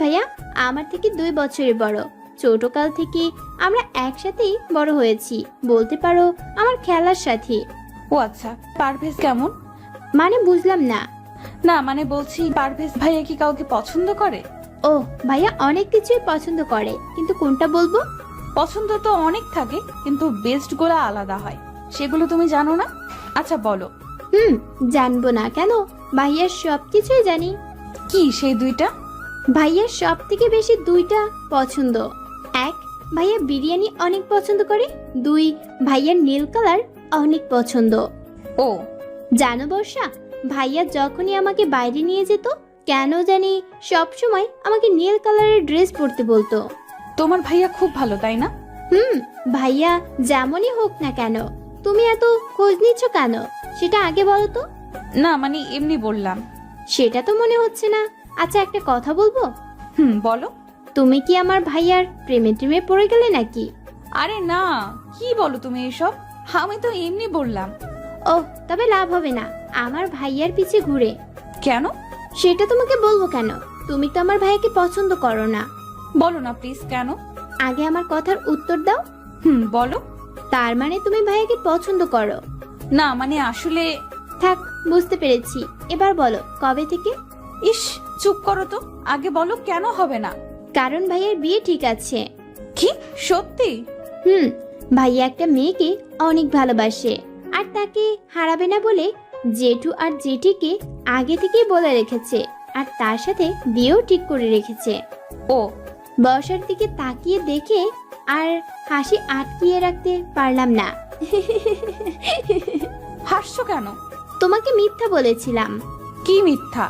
ভাইয়া আমার থেকে 2 বছরের বড়। ছোটকাল থেকে আমরা একসাথেই বড় হয়েছি, বলতে পারো আমার খেলার সাথী। ও আচ্ছা, পারভেজ কেমন? মানে বুঝলাম না। না মানে বলছি, পারভেজ ভাইয়া কি কাউকে পছন্দ করে? ও ভাইয়া অনেক কিছুই পছন্দ করে, কিন্তু কোনটা বলবো? পছন্দ তো অনেক থাকে, কিন্তু বেস্ট গুলো আলাদা হয়, সেগুলো তুমি জানো না? আচ্ছা বলো। জানবো না কেন, ভাইয়ার সব কিছুই জানি। কি সেই 2টা? ভাইয়ার সব থেকে বেশি 2টা পছন্দ। 1, ভাইয়া বিরিয়ানি অনেক পছন্দ করে। 2, ভাইয়ার নীল কালার অনেক পছন্দ। ও জানো বর্ষা, ভাইয়া যখনই আমাকে বাইরে নিয়ে যেত, কেন জানি সব সময় আমাকে নীল কালারের ড্রেস পরতে বলতো। তোমার ভাইয়া খুব ভালো, তাই না? ভাইয়া যেমনই হোক না কেন, তুমি এত খোঁজ নিচ্ছ কেন সেটা আগে বলো তো। না মানে এমনি বললাম। সেটা তো মনে হচ্ছে না। আচ্ছা একটা কথা বলবো? বলো। তুমি কি আমার ভাইয়ার প্রেমে টেমে পড়ে গেলে নাকি? আরে না, কি বলো তুমি এসব? আমি তো এমনি বললাম। ও তবে লাভ হবে না আমার ভাইয়ার পিছে ঘুরে। কেন? সেটা তোমাকে বলবো কেন? তুমি তো আমার ভাইয়াকে পছন্দ করো না। বলো না প্লিজ, কেন? আগে আমার কথার উত্তর দাও। বলো। তার মানে তুমি ভাইয়াকে পছন্দ করো না? মানে আসলে থাক, বুঝতে পেরেছি। এবার বলো কবে থেকে? ইস, চুপ করো তো, আগে বলো কেন হবে না? কারণ ভাইয়ার বিয়ে ঠিক আছে। কি সত্যি? ভাইয়া একটা মেয়েকে অনেক ভালোবাসে, আর তাকে হারাবে না বলে জেঠু আর জেঠিকে আগে থেকেই বলে রেখেছে, আর তার সাথে বিয়েও ঠিক করে রেখেছে। ও বর্ষার দিকে তাকিয়ে দেখে আর হাসি আটকিয়ে রাখতে পারলাম না। হাসছো কেন? তোমাকে মিথ্যা বলেছিলাম। কি মিথ্যা?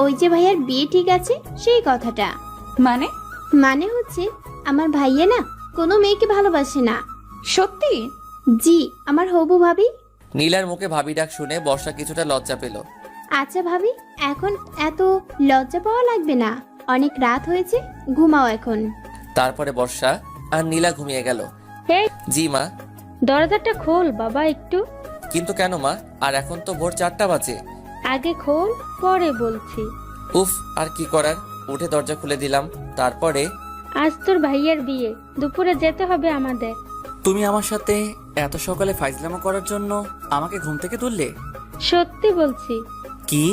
ওই যে ভাইয়ার বিয়ে ঠিক আছে সেই কথাটা। মানে? মানে হচ্ছে আমার ভাইয়া না কোনো মেয়েকে ভালোবাসে না। সত্যি? জি, আমার হবু ভাবি। নীলার মুখে ভাবি ডাক শুনে বর্ষা কিছুটা লজ্জা পেল। আচ্ছা ভাবি, এখন এত লজ্জা পাওয়া লাগবে না, অনেক রাত হয়েছে, ঘুমাও এখন। তারপরে বর্ষা আর নীলা ঘুমিয়ে গেল। এই জি মা। দরজাটা খোল বাবা একটু। কিন্তু কেন মা? আর এখন তো ভোর 4টা বাজে। আগে খোল, পরে বলছি। উফ, আর কি করার, উঠে দরজা খুলে দিলাম। তারপরে আজ তোর ভাইয়ের বিয়ে, দুপুরে যেতে হবে আমাদের। তুমি আমার সাথে এত সকালে ফাইজলামো করার জন্য আমাকে ঘুম থেকে তুললে? সত্যি বলছি। কি?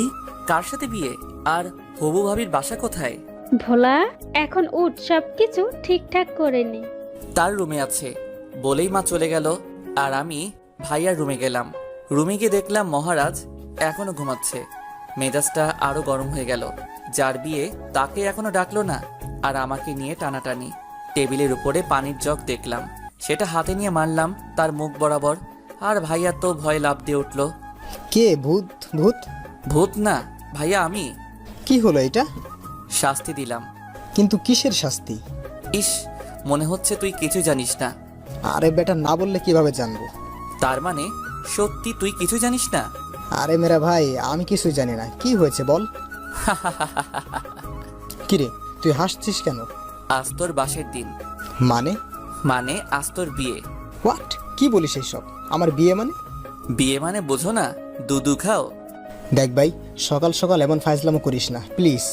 কার সাথে বিয়ে? আর হবু ভাবির বাসা কোথায়? ভোলা, এখন উঠ, সবকিছু ঠিকঠাক করে নে। তার রুমে আছে বলেই মা চলে গেল। আর আমি ভাইয়ার রুমে গেলাম। রুমে গিয়ে দেখলাম মহারাজ এখনো ঘুমাচ্ছে। মেজাজটা আরো গরম হয়ে গেল। যার বিয়ে তাকে এখনো ডাকলো না, আর আমাকে নিয়ে টানাটানি। টেবিলের উপরে পানির জগ দেখলাম, সেটা হাতে নিয়ে মারলাম তার মুখ বরাবর। আর ভাইয়া তো ভয় লাফ দিয়ে উঠল। কে? ভূত? ভূত? ভূত না ভাইয়া, আমি। কি হলো এটা? শাস্তি দিলাম। কিন্তু কিসের শাস্তি? ইস, মনে হচ্ছে তুই কিছু জানিস না। আরে বেটা, না বললে কিভাবে জানবো? তার মানে সত্যি তুই কিছু জানিস না? আরে মেরা ভাই, আমি কিছুই জানি না। কি হয়েছে বল। কিরে, তুই হাসছিস কেন? আজ তোর বাসের দিন। মানে? আজ তোর বিয়ে। হোয়াট? কি বলিস এইসব? আমার বিয়ে মানে? বিয়ে মানে বোঝো না? দুধু খাও, দেখ ভাই, সকাল সকাল এমন ফাইজলামো করিস না প্লিজ।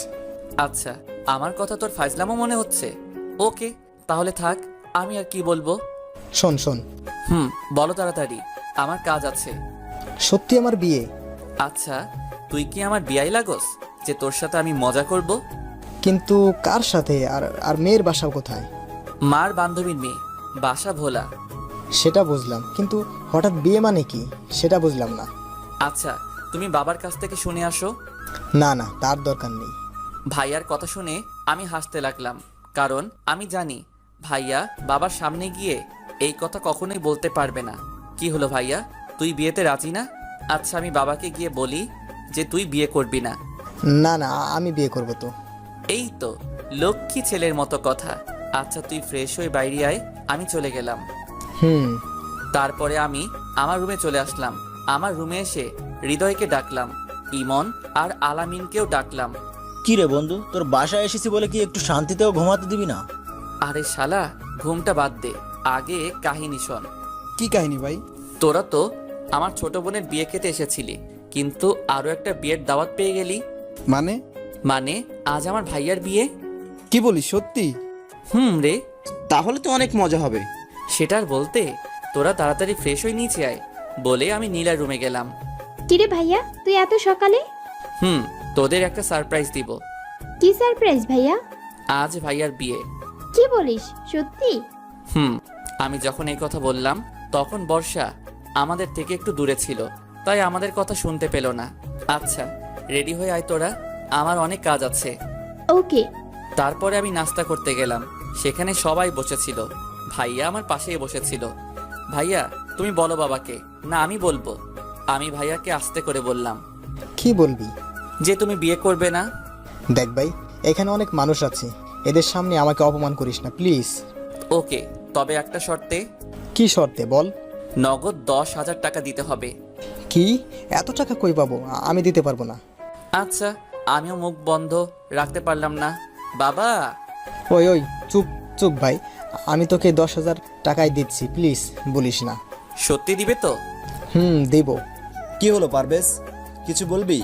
আচ্ছা, আমার কথা তোর ফাজলামো মনে হচ্ছে? ওকে, তাহলে থাক, আমি আর কি বলবো। শোন শোন, বলো তাড়াতাড়ি, আমার কাজ আছে। সত্যি আমার বিয়ে? আচ্ছা, তুই কি আমার বিয়াই লাগোস যে তোর সাথে আমি মজা করব? কিন্তু কার সাথে? আর আর মেয়ের বাসা কোথায়? মার বান্ধবীর মেয়ে, বাসা ভোলা। সেটা বুঝলাম, কিন্তু হঠাৎ বিয়ে মানে কি সেটা বুঝলাম না। আচ্ছা, তুমি বাবার কাছ থেকে শুনে আসো। না না, তার দরকার নেই। ভাইয়ার কথা শুনে আমি হাসতে লাগলাম, কারণ আমি জানি ভাইয়া বাবার সামনে গিয়ে এই কথা কখনোই বলতে পারবে না। কি হলো ভাইয়া, তুই বিয়েতে রাজি না? আচ্ছা, আমি বাবাকে গিয়ে বলি যে তুই বিয়ে করবি না। না না, আমি বিয়ে করব তো। এই তো লক্ষ্মী ছেলের মতো কথা। আচ্ছা, তুই ফ্রেশ হয়ে বাইরে আয়, আমি চলে গেলাম। তারপরে আমি আমার রুমে চলে আসলাম। আমার রুমে এসে হৃদয়কে ডাকলাম, ইমন আর আলামিনকেও ডাকলাম। কি রে বন্ধু, তোর বাসায় এসেছি বলে কি একটু শান্তিতেও ঘুমাতে দিবি না? আরে শালা, ঘুমটা বাদ দে, আগে কাহিনী শোন। কি কাহিনী ভাই? তোরা তো আমার ছোট বোনের বিয়ে খেতে এসেছিলি, কিন্তু আরো একটা বিয়ের দাওয়াত পেয়ে গেলি। মানে? মানে আজ আমার ভাইয়ার বিয়ে। কি বলিস, সত্যি? রে, তাহলে তো অনেক মজা হবে। সেটা আর বলতে, তোরা তাড়াতাড়ি ফ্রেশ হয়ে নিচে আয় বলে আমি নীলার রুমে গেলাম। কিরে ভাইয়া, তুই এত সকালে? তোদের একটা সারপ্রাইজ দিব। কি সারপ্রাইজ ভাইয়া? আজ ভাইয়ার বিয়ে। কি বলিস, সত্যি? আমি যখন এই কথা বললাম তখন বর্ষা আমাদের থেকে একটু দূরে ছিল, তাই আমাদের কথা শুনতে পেল না। আচ্ছা, রেডি হয়ে আয় তোরা, আমার অনেক কাজ আছে। ওকে। তারপরে আমি নাস্তা করতে গেলাম, সেখানে সবাই বসেছিল। ভাইয়া আমার পাশেই বসেছিল। ভাইয়া, তুমি বলো বাবাকে। না, আমি বলবো। আমি ভাইয়াকে আস্তে করে বললাম, কি বলবি? যে তুমি বিয়ে করবে না। দেখ ভাই, এখানে অনেক মানুষ আছে, এদের সামনে আমাকে অপমান করিস না প্লিজ। ওকে, তবে একটা শর্তে। কি শর্তে বল? নগদ 10,000 টাকা দিতে হবে। কি? এত টাকা কই পাবো? আমি দিতে পারবো না। আচ্ছা, আমিও মুখ বন্ধ রাখতে পারলাম না। বাবা। ওই ওই, চুপ চুপ ভাই, আমি তোকে 10,000 টাকাই দিচ্ছি, প্লিজ বলিস না। সত্যি দিবে তো? দেব। কি হলো পারভেজ, কিছু বলবি?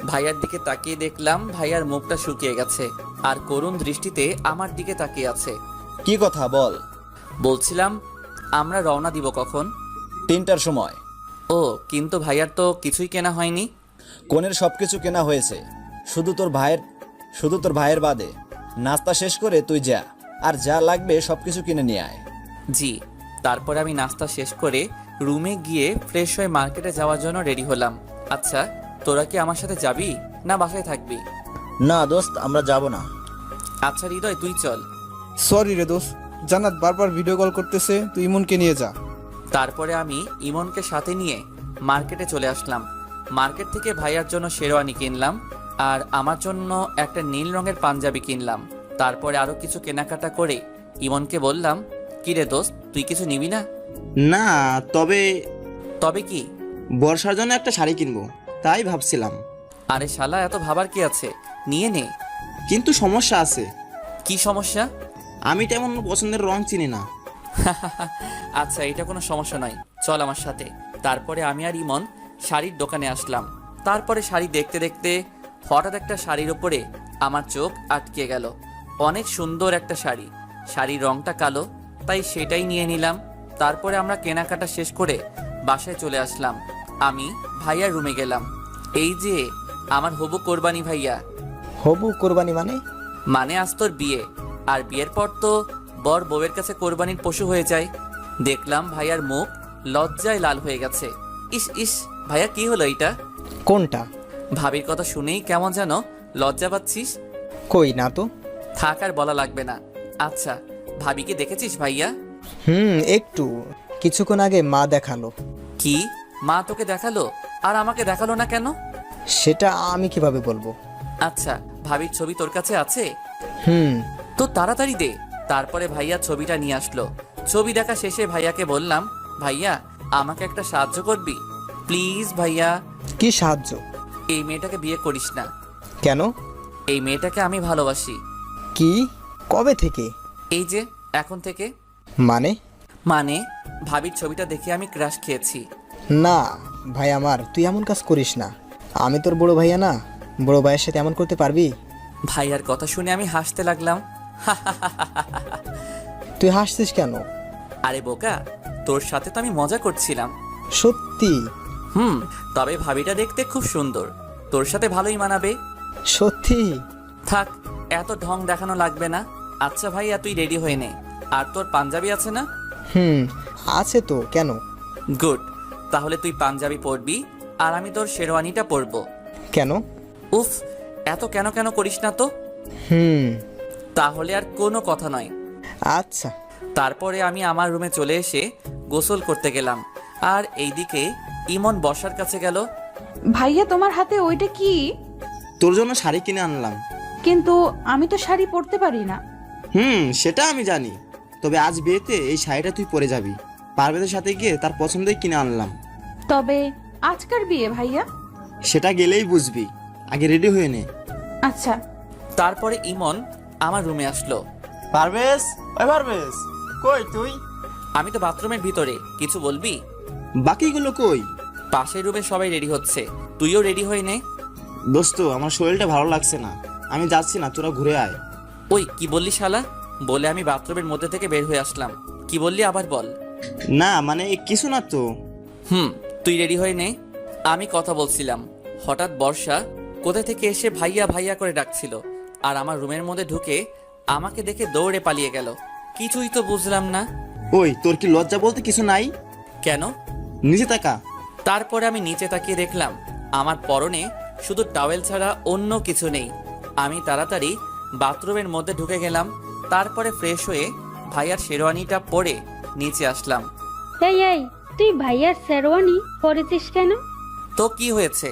ভাইয়ার দিকে তাকিয়ে দেখলাম ভাইয়ার মুখটা শুকিয়ে গেছে আর করুণ দৃষ্টিতে আমার দিকে তাকিয়ে আছে। কি কথা বল। বলছিলাম, আমরা রওনা দিব কখন? 3টার সময়। ও, কিন্তু ভাইয়ার তো কিছুই কেনা হয়নি। কোনের সবকিছু কেনা হয়েছে, শুধু তোর ভাইয়ের বাদে। নাস্তা শেষ করে তুই যা, আর যা লাগবে সবকিছু কিনে নিয়ে আয়। জি। তারপরে আমি নাস্তা শেষ করে রুমে গিয়ে ফ্রেশ হয়ে মার্কেটে যাওয়ার জন্য রেডি হলাম। আচ্ছা, তোরা কি আমার সাথে যাবি না বাসায় থাকবি? না দোস্ত, আমরা যাব না। আচ্ছা হৃদয়, তুই চল। সরি রে দোস্ত, জান্নাত বারবার ভিডিও কল করতেছে, তুই ইমনকে নিয়ে যা। তারপরে আমি ইমনকে সাথে নিয়ে মার্কেটে চলে আসলাম। মার্কেট থেকে ভাইয়ার জন্য শেরওয়ানি কিনলাম আর আমার জন্য একটা নীল রঙের পাঞ্জাবি কিনলাম। তারপরে আরো কিছু কেনাকাটা করে ইমনকে বললাম, কি রে দোস্ত, তুই কিছু নিবি না? না, তবে কি? বর্ষার জন্য একটা শাড়ি কিনবো, তাই ভাবছিলাম। আরে শালা, এত ভাবার কি আছে, নিয়ে নে। কিন্তু সমস্যা আছে। কি সমস্যা? আমি তেমন পছন্দের রং চিনি না। আচ্ছা, এটা কোনো সমস্যা নয়, চল আমার সাথে। তারপরে আমি আর ইমন শাড়ির দোকানে আসলাম। তারপরে শাড়ি দেখতে দেখতে হঠাৎ একটা শাড়ির ওপরে আমার চোখ আটকে গেল। অনেক সুন্দর একটা শাড়ি, শাড়ির রংটা কালো, তাই সেটাই নিয়ে নিলাম। তারপরে আমরা কেনাকাটা শেষ করে বাসায় চলে আসলাম। আমি ভাইয়ার রুমে গেলাম। এই যে আমার হবু কোরবানি ভাইয়া। হবু কোরবানি মানে? মানে আজ তোর বিয়ে, আর বিয়ের পর তো বর বউয়ের কাছে কোরবানির পশু হয়ে যায়। দেখলাম ভাইয়ার মুখ লজ্জায় লাল হয়ে গেছে। ইস ইস, ভাইয়া কি হলো এটা? কোনটা? ভাবির কথা শুনেই কেমন যেন লজ্জা পাচ্ছিস। কই না তো। থাক, আর বলা লাগবে না। আচ্ছা, ভাবিকে দেখেছিস ভাইয়া? একটু, কিছুক্ষণ আগে মা দেখালো। কি, মা তোকে দেখালো আর আমাকে দেখালো না কেন? সেটা আমি কিভাবে বলবো? আচ্ছা, ভাবির ছবি তোর কাছে আছে? তো তাড়াতাড়ি দে। তারপরে ভাইয়া ছবিটা নিয়ে আসলো। ছবি দেখা শেষে ভাইয়াকে বললাম, ভাইয়া আমাকে একটা সাহায্য করবি প্লিজ? ভাইয়া। কি সাহায্য? এই মেয়েটাকে বিয়ে করিস না। কেন? এই মেয়েটাকে আমি ভালোবাসি। কি? কবে থেকে? এই যে এখন থেকে। মানে? মানে ভাবির ছবিটা দেখে আমি ক্রাশ খেয়েছি। না ভাই আমার, তুই এমন কাজ করিস না। আমি তোর বড় ভাইয়া না, বড় ভাইয়ের সাথে এমন করতে পারবি? ভাইয়ার কথা শুনে আমি হাসতে লাগলাম। তুই হাসছিস কেন? আরে বোকা, তোর সাথে তো আমি মজা করছিলাম। সত্যি? তবে ভাবিটা দেখতে খুব সুন্দর, তোর সাথে ভালোই মানাবে। সত্যি? থাক, এত ঢং দেখানো লাগবে না। আচ্ছা ভাইয়া, তুই রেডি হয়ে নে। আর তোর পাঞ্জাবি আছে না? আছে তো, কেন? গুড, তাহলে তুই পাঞ্জাবি পরবি আর আমি তোর শেরওয়ানিটা পরবো। কেন? উফ, এত কেন কেন করিস না তো। তাহলে আর কোনো কথা নয়। আচ্ছা। তারপরে আমি আমার রুমে চলে এসে গোসল করতে গেলাম, আর এইদিকে ইমন বর্ষার কাছে গেল। ভাইয়া তোমার হাতে ওইটা কি? তোর জন্য শাড়ি কিনে আনলাম। কিন্তু আমি তো শাড়ি পরতে পারি না। সেটা আমি জানি, তবে আজ বিয়েতে এই শাড়িটা তুই পরে যাবি। পারভেজের সাথে গিয়ে তার পছন্দেই কিনে আনলাম। তবে আজকার বিয়ে ভাইয়া? সেটা গেলেই বুঝবি, আগে রেডি হয়ে নে। আচ্ছা। তারপরে ইমন আমার রুমে আসলো। পারভেজ, ওই পারভেজ, কই তুই? আমি তো বাথরুমের ভিতরে, কিছু বলবি? বাকিগুলো কই? পাশের রুমে সবাই রেডি হচ্ছে, তুইও রেডি হয়ে নে। দোস্ত, আমার শরীরটা ভালো লাগছে না, আমি যাচ্ছি না, তোরা ঘুরে আয়। ওই কি বললি শালা? বলে আমি বাথরুমের মধ্যে থেকে বের হয়ে আসলাম। কি বললি আবার বল। না মানে কিছু না তো। তুই রেডি হয়ে নে। আমি কথা বলছিলাম, হঠাৎ বর্ষা কোথা থেকে এসে ভাইয়া ভাইয়া করে ডাকছিল, আর আমার রুমের মধ্যে ঢুকে আমাকে দেখে দৌড়ে পালিয়ে গেল। কিছুই তো বুঝলাম না। ওই, তোর কি লজ্জা বলতে কিছু নাই? কেন? নিচে তাকা। তারপরে আমি নিচে তাকিয়ে দেখলাম আমার পরনে শুধু টাওয়েল ছাড়া অন্য কিছু নেই। আমি তাড়াতাড়ি বাথরুমের মধ্যে ঢুকে গেলাম, তারপরে ফ্রেশ হয়ে ভাইয়ার শেরওয়ানিটা পরে নিচে আসলাম। এই তুই ভাইয়ার শেরওয়ানি পরেছিস কেন? তো কি হয়েছে?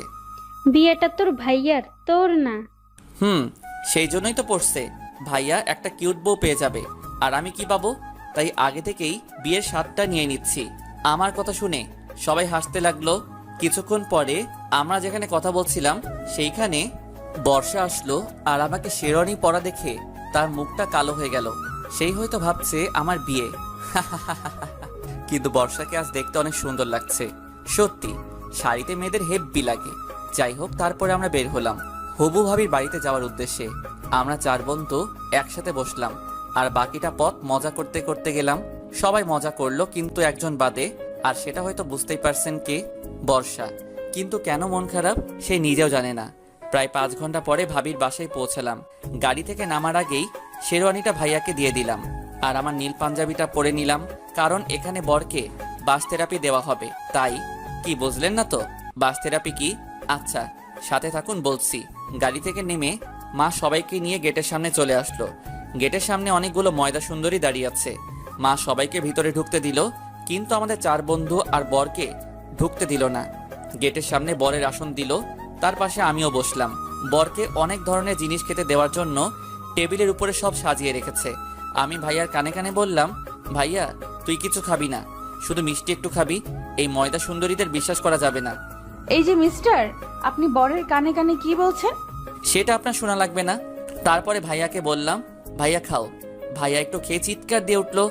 বিয়েটা তোর ভাইয়ার, তোর না। সেই জন্যই তো পড়ছে, ভাইয়া একটা কিউট বউ পেয়ে যাবে, আর আমি কি পাবো? তাই আগে থেকেই বিয়ের স্বাদটা নিয়ে নিচ্ছি। আমার কথা শুনে সবাই হাসতে লাগলো। কিছুক্ষণ পরে আমরা যেখানে কথা বলছিলাম সেইখানে বর্ষা আসলো, আর আমাকে শেরওয়ানি পরা দেখে তার মুখটা কালো হয়ে গেল। সেই হয়তো ভাবছে আমার বিয়ে। কিন্তু বর্ষাকে আজ দেখতে অনেক সুন্দর লাগছে। সত্যি শাড়িতে মেয়েদের হেব্বি লাগে। যাই হোক, তারপরে আমরা বের হলাম হবু ভাবির বাড়িতে যাওয়ার উদ্দেশ্যে। আমরা 4 বন্ধু একসাথে বসলাম, আর বাকিটা পথ মজা করতে করতে গেলাম। সবাই মজা করলো, কিন্তু একজন বাদে, আর সেটা হয়তো বুঝতেই পারছেন কে, বর্ষা। কিন্তু কেন মন খারাপ সে নিজেও জানে না। প্রায় 5 ঘন্টা পরে ভাবির বাসায় পৌঁছালাম। গাড়ি থেকে নামার আগেই শেরওয়ানিটা ভাইয়াকে দিয়ে দিলাম, আর আমার নীল পাঞ্জাবিটা পরে নিলাম, কারণ এখানে বরকে বাস থেরাপি দেওয়া হবে। তাই কি বুঝলেন না তো বাস থেরাপি কি? আচ্ছা সাথে থাকুন, বলছি। গাড়ি থেকে নেমে মা সবাইকে নিয়ে গেটের সামনে চলে আসলো। গেটের সামনে অনেকগুলো ময়দা সুন্দরী দাঁড়িয়ে আছে। মা সবাইকে ভিতরে ঢুকতে দিল, কিন্তু আমাদের 4 বন্ধু আর বরকে ঢুকতে দিল না। গেটের সামনে বরের আসন দিল, তার পাশে আমিও বসলাম। বরকে অনেক ধরনের জিনিস খেতে দেওয়ার জন্য টেবিলের উপরে সব সাজিয়ে রেখেছে। আমি ভাইয়ার কানে কানে বললাম, ভাইয়া তুই কিছু খাবি না, শুধু মিষ্টি একটু খাবি। এই ময়দা সুন্দরীদের বিশ্বাস করা যাবে না। এই যে মিস্টার, আপনি বরের কানে কানে কি বলছেন? সেটা আপনার শোনা লাগবে না। তারপরে ভাইয়াকে বললাম, ভাইয়া খাও। ভাইয়া একটু খেয়ে চিৎকার দিয়ে উঠলো,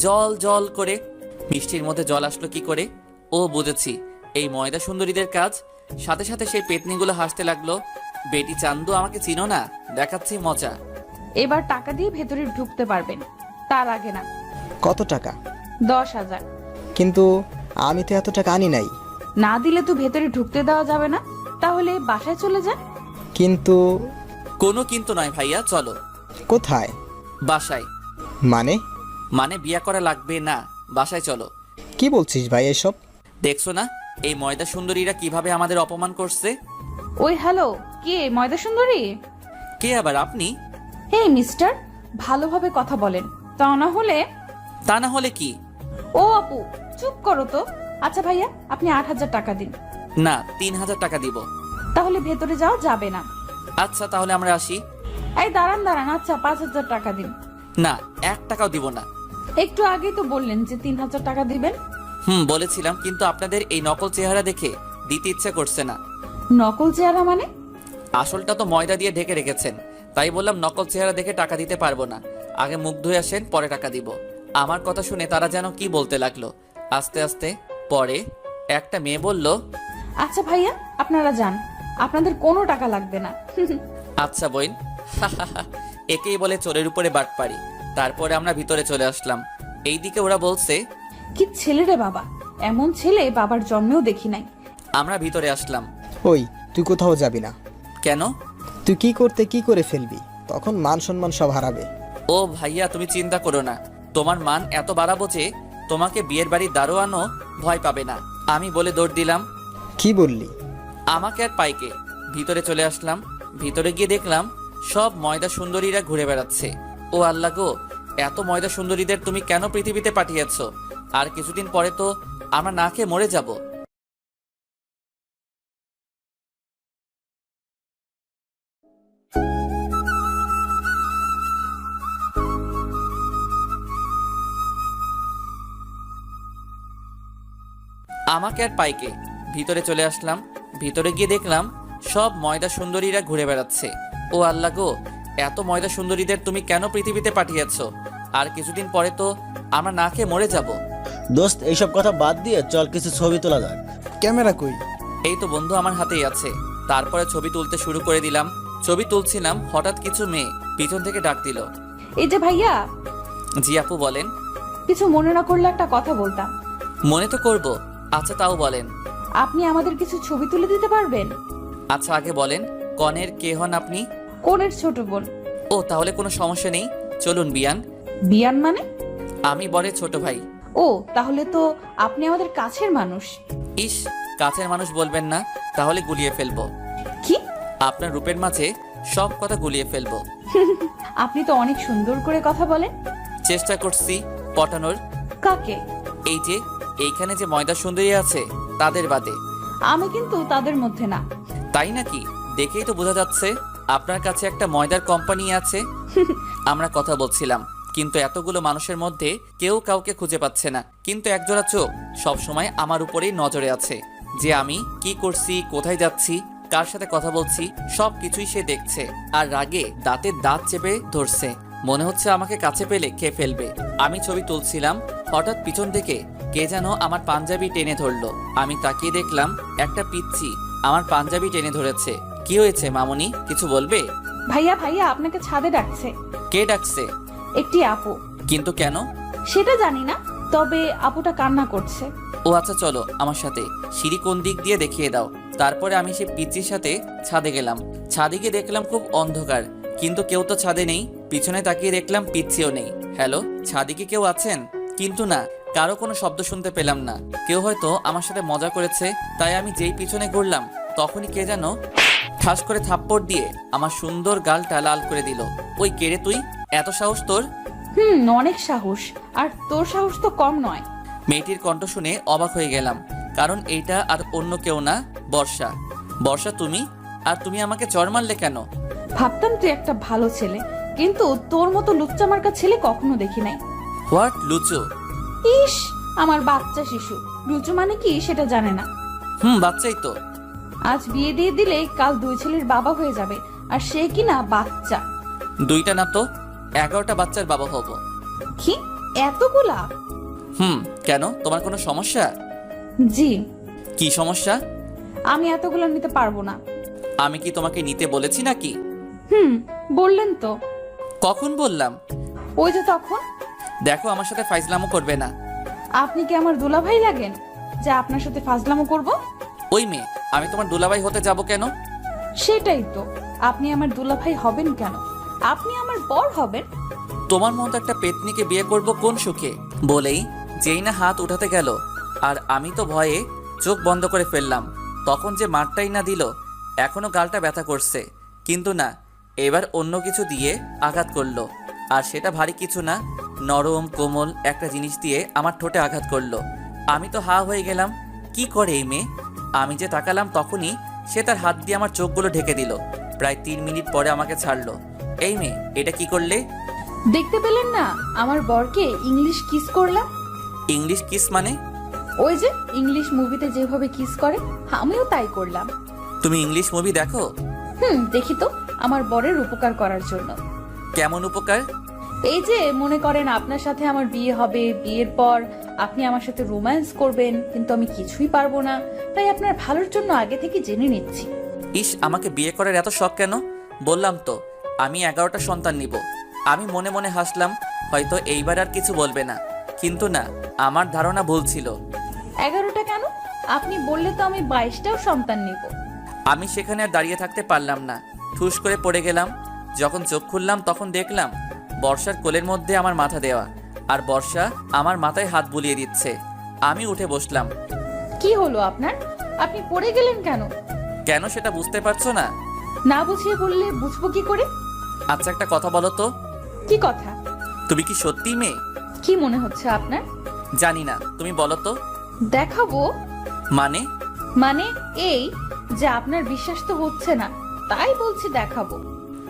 জল জল করে। মিষ্টির মধ্যে জল আসলো কি করে? ও বুঝেছি, এই ময়দা সুন্দরীদের কাজ। সাথে সাথে সেই পেতনিগুলো হাসতে লাগলো। বেটি চান্দু, আমাকে চিনো না? দেখাচ্ছি মজা। এবার টাকা দিয়ে ভেতরে ঢুকতে পারবেন, তার আগে না। কত টাকা? 10,000। কিন্তু আমি তো এত টাকা আনি নাই। না দিলে তো ভেতরে ঢুকতে দেওয়া যাবে না, তাহলে বাসায় চলে যান। কিন্তু? কোনো কিন্তু নয় ভাইয়া, চলো। কোথায়? বাসায়। মানে বিয়ে করা লাগবে না, বাসায় চলো। কি বলছিস ভাই এসব? দেখছো না এই ময়দা সুন্দরীরা কিভাবে আমাদের অপমান করছে? ওই হ্যালো, কে ময়দা সুন্দরী? কে আবার? আপনি? হে মিস্টার, ভালোভাবে কথা বলেন, তা না হলে কি? ও আপু, চুপ করো তো। আচ্ছা ভাইয়া, আপনি 8,000 টাকা দিন। না, 3,000 টাকা দিব। তাহলে ভেতরে যাওয়া যাবে না। আচ্ছা তাহলে আমরা আসি। এই দাঁড়ান। আচ্ছা 5,000 টাকা দিন। না, 1 টাকাও দিব না। একটু আগেই তো বললেন যে 3,000 টাকা দিবেন। বলেছিলাম, কিন্তু আপনাদের এই নকল চেহারা দেখে দিতে ইচ্ছে করছে না। নকল চেহারা মানে? আসলটা তো ময়দা দিয়ে ঢেকে রেখেছেন, তাই বললাম নকল চেহারা দেখে টাকা দিতে পারবো না। আগে মুখ ধুয়ে আসেন, পরে টাকা দিব। আমার কথা শুনে তারা যেন কি বলতে লাগলো। আস্তে আস্তে পরে একটা মেয়ে বলল, আচ্ছা ভাইয়া, আপনারা যান, আপনাদের কোনো টাকা লাগবে না। আচ্ছা বইন। একেই বলে চোরের উপরে বাটপাড়ি। তারপরে আমরা ভিতরে চলে আসলাম। এইদিকে ওরা বলছে, কি ছেলে রে বাবা, এমন ছেলে বাবার জন্মেও দেখি নাই। আমরা ভিতরে আসলাম। ওই, তুই কোথাও যাবি না। কেন? তুই কি করতে কি করে ফেলবি, তখন মান সম্মান সব হারাবে। ও ভাইয়া, তুমি চিন্তা করো না, তোমার মান এত বাড়াবো যে তোমাকে বিয়ের বাড়ির দারোয়ানও ভয় পাবে না। আমি বলে দৌড় দিলাম। কি বললি? আমাকে আর পাইকে। ভিতরে চলে আসলাম। ভিতরে গিয়ে দেখলাম সব ময়দা সুন্দরীরা ঘুরে বেড়াচ্ছে। ও আল্লাহ গো, এত ময়দা সুন্দরীদের তুমি কেন পৃথিবীতে পাঠিয়েছ? আর কিছুদিন পরে তো আমরা না খেয়ে মরে যাব। আমাকে আর পাইকে। ভিতরে চলে আসলাম। ভিতরে গিয়ে দেখলাম সব ময়দা সুন্দরীরা ঘুরে বেড়াচ্ছে। ও আল্লাহ গো, এত ময়দা সুন্দরীদের তুমি কেন পৃথিবীতে পাঠিয়েছ? আর কিছুদিন পরে তো আমরা না খেয়ে মরে যাব। দোস্ত, এইসব কথা বাদ দিয়ে চল কিছু ছবি তোলা যাক। ক্যামেরা কই? এই তো বন্ধু আমার হাতেই আছে। তারপরে ছবি তুলতে শুরু করে দিলাম। ছবি তুলছিলাম, হঠাৎ কিছু মেয়ে পিছন থেকে ডাক দিল। এই যে ভাইয়া। জি আপু বলেন। কিছু মনে না করলে একটা কথা বলতাম। মনে তো করব। আচ্ছা তাও বলেন। আপনি আমাদের কিছু ছবি তুলে দিতে পারবেন? আচ্ছা আগে বলেন, কনের কে হন আপনি? কোনের ছোট বোন। ও তাহলে কোনো সমস্যা নেই, চলুন বিয়ান। বিয়ান মানে? আমি বরের ছোট ভাই। ও, তাহলে তো আপনি আমাদের কাছের মানুষ। ইস, কাছের মানুষ বলবেন না, তাহলে গুলিয়ে ফেলবো। কি? আপনার রূপের মাঝে সব কথা গুলিয়ে ফেলবো। আপনি তো অনেক সুন্দর করে কথা বলেন। চেষ্টা করছি পটানোর। কাকে? এই যে এইখানে যে ময়দা সুন্দরী আছে তাদের বাদে। আমি কিন্তু তাদের মধ্যে না। তাই নাকি? দেখেই তো বোঝা যাচ্ছে আপনার কাছে একটা ময়দার কোম্পানি আছে। আমরা কথা বলছিলাম, কিন্তু এতগুলো মানুষের মধ্যে কেউ কাউকে খুঁজে পাচ্ছে না। কিন্তু একজোড়া চোখ সব সময় আমার উপরেই নজরে আছে, যে আমি কি করছি, কোথায় যাচ্ছি, কার সাথে কথা বলছি, সব কিছুই সে দেখছে। আর রাগে দাঁতের দাঁত চেপে ধরছে, মনে হচ্ছে আমাকে কাছে পেলে খেয়ে ফেলবে। আমি ছবি তুলছিলাম, হঠাৎ পিছন থেকে কে যেন আমার পাঞ্জাবি টেনে ধরলো। আমি তাকিয়ে দেখলাম একটা পিচ্চি আমার পাঞ্জাবি টেনে ধরেছে। কি হয়েছে মামুনি, কিছু বলবে? ভাইয়া ভাইয়া, আপনাকে ছাদে ডাকছে। কে ডাকছে? একটি আপু। কিন্তু কেন? সেটা জানি না, তবে আপুটা কান্না করছে। ও আচ্ছা, চলো আমার সাথে। সিঁড়ি কোন দিক দিয়ে দেখিয়ে দাও। তারপরে আমি সেই পিচ্চির সাথে ছাদে গেলাম। ছাদে গিয়ে দেখলাম খুব অন্ধকার, কিন্তু কেউ তো ছাদে নেই। পিছনে তাকিয়ে দেখলাম পিচ্চিও নেই। হ্যালো, ছাদে কি কেউ আছেন? কিন্তু না, কারো কোনো শব্দ শুনতে পেলাম না। কেউ হয়তো আমার সাথে মজা করেছে, তাই আমি যেই পিছনে ঘুরলাম তখনই কে যেন ঠাস করে থাপ্পড় দিয়ে আমার সুন্দর গালটা লাল করে দিল। ওই কে রে তুই, এত সাহস তোর? অনেক সাহস, আর তোর সাহস তো কম নয়। মেয়েটির কণ্ঠ শুনে অবাক হয়ে গেলাম, কারণ এইটা আর অন্য কেউ না, বর্ষা। বর্ষা তুমি? আর তুমি আমাকে চড় মারলে কেন? ভাবতাম তুই একটা ভালো ছেলে, কিন্তু তোর মতো লুচ্চা মার্কা ছেলে কখনো দেখি নাই। হোয়াট, লুচু? ইস, আমার বাচ্চা শিশু। লুচু মানে কি সেটা জানে না। বাচ্চাই তো। আজ বিয়ে দিয়ে দিলে কাল 2 ছেলের বাবা হয়ে যাবে, আর সে কি না বাচ্চা। 2টা না তো 11টা বাচ্চার বাবা হব। কি এতগুলা? কেন, তোমার কোনো সমস্যা? জি। কি সমস্যা? আমি এতগুলা নিতে পারবো না। আমি কি তোমাকে নিতে বলেছি নাকি? বললেন তো। কখন বললাম? ওই যে তখন। দেখো, আমার সাথে ফাইজলামো করবে না। আপনি কি আমার দুলাভাই লাগেন যে আপনার সাথে ফাজলামো করব? ওই মেয়ে, আমি তোমার দুলাভাই হতে যাব কেন? সেটাই তো, আপনি আমার দুলাভাই হবেন কেন? আপনি আমার বর হবেন। তোমার মতো একটা পেতনিকে বিয়ে করব কোন সুখে? বলেই যেই না হাত উঠাতে গেল, আর আমি তো ভয়ে চোখ বন্ধ করে ফেললাম। তখন যে মারটাই না দিল, এখনো গালটা ব্যথা করছে। কিন্তু না, এবার অন্য কিছু দিয়ে আঘাত করলো, আর সেটা ভারী কিছু না, নরম কোমল একটা জিনিস দিয়ে আমার ঠোঁটে আঘাত করলো। আমি তো হা হয়ে গেলাম, কি করে এই মেয়ে? আমি যে তাকালাম তখনই সে তার হাত দিয়ে আমার চোখগুলো ঢেকে দিল। প্রায় 3 মিনিট পরে আমাকে ছাড়লো। এই মেয়ে, এটা কি করলে? দেখতে পেলেন না আমার বরকে ইংলিশ কিস করলাম? ইংলিশ কিস মানে? ওই যে ইংলিশ মুভিতে যেভাবে কিস করে, আমিও তাই করলাম। তুমি ইংলিশ মুভি দেখো? দেখি তো, আমার বরের উপকার করার জন্য। কেমন উপকার? এই যে মনে করেন আপনার সাথে আমার বিয়ে হবে, বিয়ের পর আপনি আমার সাথে রোম্যান্স করবেন, কিন্তু আমি কিছুই পারবো না, তাই আপনার ভালোর জন্য আগে থেকে জেনে নিচ্ছি। ইস, আমাকে বিয়ে করার এত শখ কেন? বললাম তো আমি 11টা সন্তান নিব। আমি মনে মনে হাসলাম, হয়তো এইবার আর কিছু বলবে না, কিন্তু না, আমার ধারণা ভুল ছিল। 11টা কেন? আপনি বললে তো আমি 22টাও সন্তান নিব। আমি সেখানে আর দাঁড়িয়ে থাকতে পারলাম না, ঠুস করে পড়ে গেলাম। যখন চোখ খুললাম তখন দেখলাম বর্ষার কোলের মধ্যে আমার মাথা দেওয়া, আর বর্ষা আমার মাথায় হাত বুলিয়ে দিচ্ছে। আমি উঠে বসলাম। কি হলো আপনার? আপনি পড়ে গেলেন কেন? কেন সেটা বুঝতে পারছো না? না বুঝিয়ে বললে বুঝবো কি করে? আচ্ছা, একটা কথা বলো তো, কি কথা? তুমি কি সত্যি মেয়ে? কি মনে হচ্ছে আপনার? জানি না, তুমি বলো তো। দেখাবো? মানে? মানে এই যে আপনার বিশ্বাস তো হচ্ছে না, তাই বলছি দেখাবো।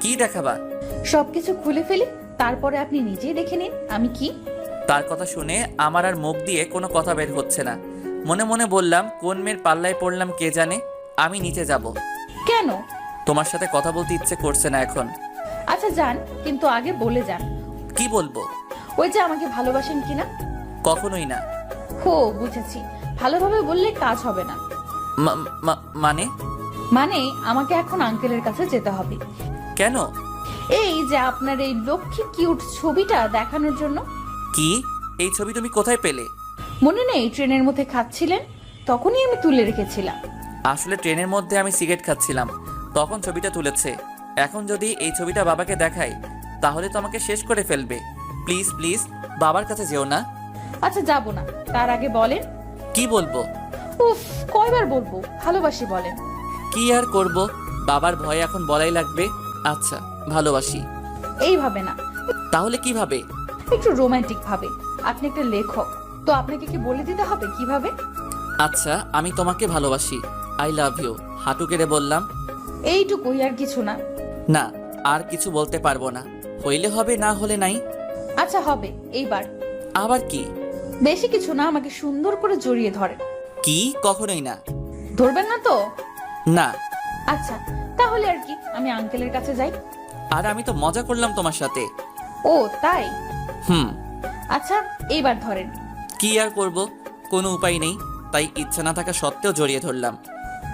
কি দেখাবা? সবকিছু খুলে ফেলি, তারপরে আপনি নিজেই দেখে নিন আমি কি। তার কথা শুনে আমার আর মুখ দিয়ে কোনো কথা বের হচ্ছে না। মনে মনে বললাম, কোন মেয়ের পাল্লায় পড়লাম কে জানে। আমি নিচে যাব। কেন? তোমার সাথে কথা বলতে ইচ্ছে করছে না এখন। আচ্ছা যান, কিন্তু আগে বলে যান। কি বলবো? ওই যে আমাকে ভালোবাসেন কিনা। কখনোই না। হো, বুঝেছি। ভালোভাবে বললে কাজ হবে না। মানে? মানে আমাকে এখন আঙ্কেলের কাছে যেতে হবে। কেন? এই যে আপনার এই লক্ষ্মী কিউট ছবিটা দেখানোর জন্য। কি? এই ছবি তুমি কোথায় পেলে? মনে নেই ট্রেনের মধ্যে খাচ্ছিলেন, তখনই আমি তুলে রেখেছিলাম। আসলে ট্রেনের মধ্যে আমি সিগারেট খাচ্ছিলাম, তখন ছবিটা তুলেছে। এখন যদি এই ছবিটা বাবাকে দেখাই তাহলে তো আমাকে শেষ করে ফেলবে। প্লিজ প্লিজ বাবার কাছে যেও না। আচ্ছা যাব না, তার আগে বলেন। কি বলবো? উফ, কয়বার বলবো ভালোবাসি বলেন। কি আর করব, বাবার ভয় এখন বলাই লাগবে। আচ্ছা, ভালোবাসি। এইভাবে না, তাহলে কিভাবে? একটু রোমান্টিক ভাবে। আপনি একটা লেখক, তো আপনাকে কি বলে দিতে হবে কিভাবে? আচ্ছা, আমি তোমাকে ভালোবাসি, আই লাভ ইউ, হাঁটু কেড়ে বললাম। এইটুকুই, আর কিছু না? না, আর কিছু বলতে পারবো না। হইলে হবে, না হলে নাই। আচ্ছা হবে, এইবার। আবার কি? বেশি কিছু না, আমাকে সুন্দর করে জড়িয়ে ধরেন। কি? কখনোই না। ধরবেন না তো? না। আচ্ছা তাহলে আর কি, আমি আঙ্কেলের কাছে যাই। আর আমি তো মজা করলাম তোমার সাথে। ও তাই? হুম। আচ্ছা এইবার ধরেন। কি আর করব, কোনো উপায় নেই, তাই ইচ্ছা না থাকা সত্ত্বেও জড়িয়ে ধরলাম।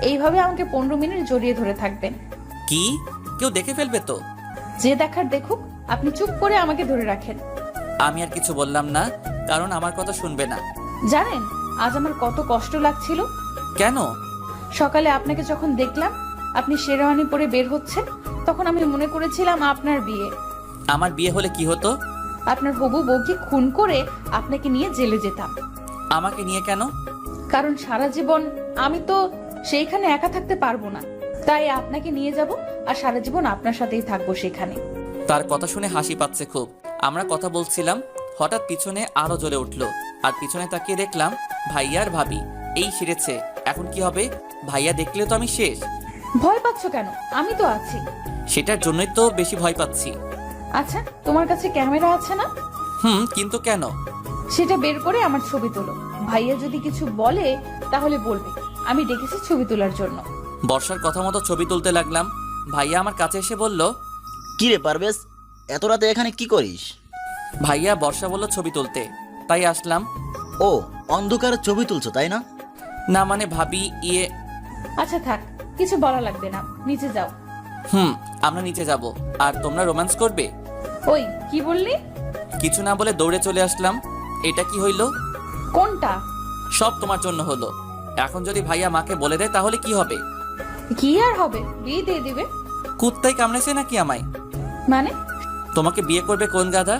এইভাবে আমাকে 15 মিনিট জড়িয়ে ধরে থাকবেন। কি? কেউ দেখে ফেলবে তো? যে দেখার দেখুক, আপনি চুপ করে আমাকে ধরে রাখেন। আমি আর কিছু বললাম না, কারণ আমার কথা শুনবে না। জানেন আজ আমার কত কষ্ট লাগছিল? কেন? সকালে আপনাকে যখন দেখলাম আপনি শেরওয়ানি পরে বের হচ্ছেন, তখন আমি মনে করেছিলাম আপনার বিয়ে। আমার বিয়ে হলে কি হতো? আপনার হবু বউকে খুন করে আপনাকে নিয়ে জেলে যেতাম। আমাকে নিয়ে কেন? কারণ সারা জীবন আমি তো সেইখানে একা থাকতে পারবো না, তাই আপনাকে নিয়ে যাব, আর সারা জীবন আপনার সাথেই থাকবো সেখানে। তার কথা শুনে হাসি পাচ্ছে খুব। আমরা কথা বলছিলাম, হঠাৎ পিছনে আলো জ্বলে উঠলো, আর পিছনে তাকিয়ে দেখলাম ভাইয়া আর ভাবি। এই সেরেছে, এখন কি হবে? ভাইয়া দেখলে তো আমি শেষ। ভয় পাচ্ছ কেন? আমি তো আছি। সেটার জন্যই তো বেশি ভয় পাচ্ছি। আচ্ছা তোমার কাছে ক্যামেরা আছে না? কিন্তু কেন? সেটা বের করে আমার ছবি তোলো। ভাইয়া যদি কিছু বলে তাহলে বলবে আমি ডেকেছি ছবি তোলার জন্য। বর্ষার কথা মতো ছবি তুলতে লাগলাম। ভাইয়া আমার কাছে এসে বলল, কি রে পারভেজ, এত রাতে এখানে কি করিস? ভাইয়া বর্ষা বলল ছবি তুলতে, তাই আসলাম। ও, অন্ধকারে ছবি তুলছো তাই না? না মানে ভাবি ইয়ে। আচ্ছা থাক, কিছু বলা লাগবে না, নিচে যাও। আমরা নিচে যাব, আর তোমরা রোম্যান্স করবে। ওই কি বললি? কিছু না বলে দৌড়ে চলে আসলাম। এটা কি হইলো? কোনটা? সব তোমার জন্য হলো। এখন যদি ভাইয়া মাকে বলে দেয় তাহলে কি হবে? কি আর হবে, বিয়ে দিয়ে দিবে। কুত্তায় কামড়েছে নাকি আমায়? মানে? তোমাকে বিয়ে করবে কোন গাধা,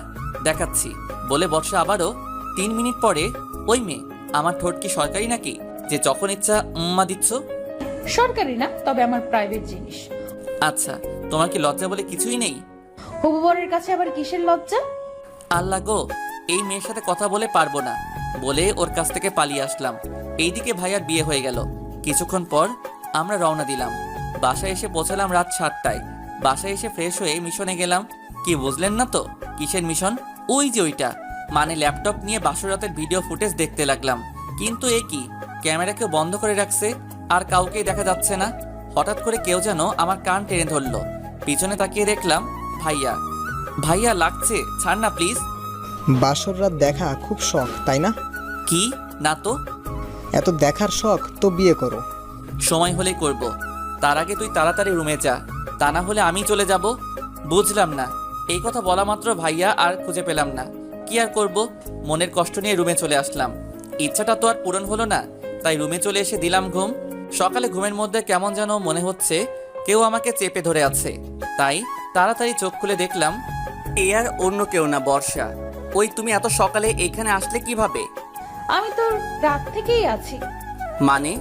দেখাচ্ছি। বলে বর্ষা আবারও 3 মিনিট পরে, ওই মেয়ে, আমার ঠোঁট কি সরকারি নাকি যে যখন ইচ্ছা উম্মা দিচ্ছ? সরকারি না, তবে আমার প্রাইভেট জিনিস। আচ্ছা, তোমার কি লজ্জা বলে কিছুই নেই? হবু বরের কাছে আবার কিসের লজ্জা? আল্লাহ গো, এই মেয়ের সাথে কথা বলে পারবো না বলে ওর কাছ থেকে পালিয়ে আসলাম। এইদিকে ভাইয়ার বিয়ে হয়ে গেল। কিছুক্ষণ পর আমরা রওনা দিলাম। বাসায় এসে পৌঁছালাম রাত 7টায়। বাসায় এসে ফ্রেশ হয়ে মিশনে গেলাম। কি বুঝলেন না তো? কিসের মিশন? ওই যে ওইটা, মানে ল্যাপটপ নিয়ে বাসরাতের ভিডিও ফুটেজ দেখতে লাগলাম। কিন্তু এ কি, ক্যামেরা কেউ বন্ধ করে রাখছে, আর কাউকেই দেখা যাচ্ছে না। হঠাৎ করে কেউ যেন আমার কান টেনে ধরলো। পিছনে তাকিয়ে দেখলাম ভাইয়া। ভাইয়া লাগছে, ছাড় না প্লিজ। বাসর রাত দেখা খুব শখ, তাই না? কি না তো, এত দেখার শখ তো বিয়ে করো। সময় হলেই করব। তার আগে তুই তাড়াতাড়ি রুমে যা, তা না হলে আমি চলে যাব। বুঝলাম না, এই কথা বলা মাত্র ভাইয়া আর খুঁজে পেলাম না। কি আর করব, মনের কষ্ট নিয়ে রুমে চলে আসলাম। ইচ্ছাটা তো আর পূরণ হলো না, তাই রুমে চলে এসে দিলাম ঘুম। সকালে ঘুমের মধ্যে কেমন যেন মনে হচ্ছে কেউ আমাকে চেপে ধরে আছে, তাই তাড়াতাড়ি চোখ খুলে দেখলাম এ আর অন্য কেউ না, বর্ষা। ওই তুমি এত সকালে এখানে আসলে কিভাবে? আমি তো রাত থেকেই আছি। মানে?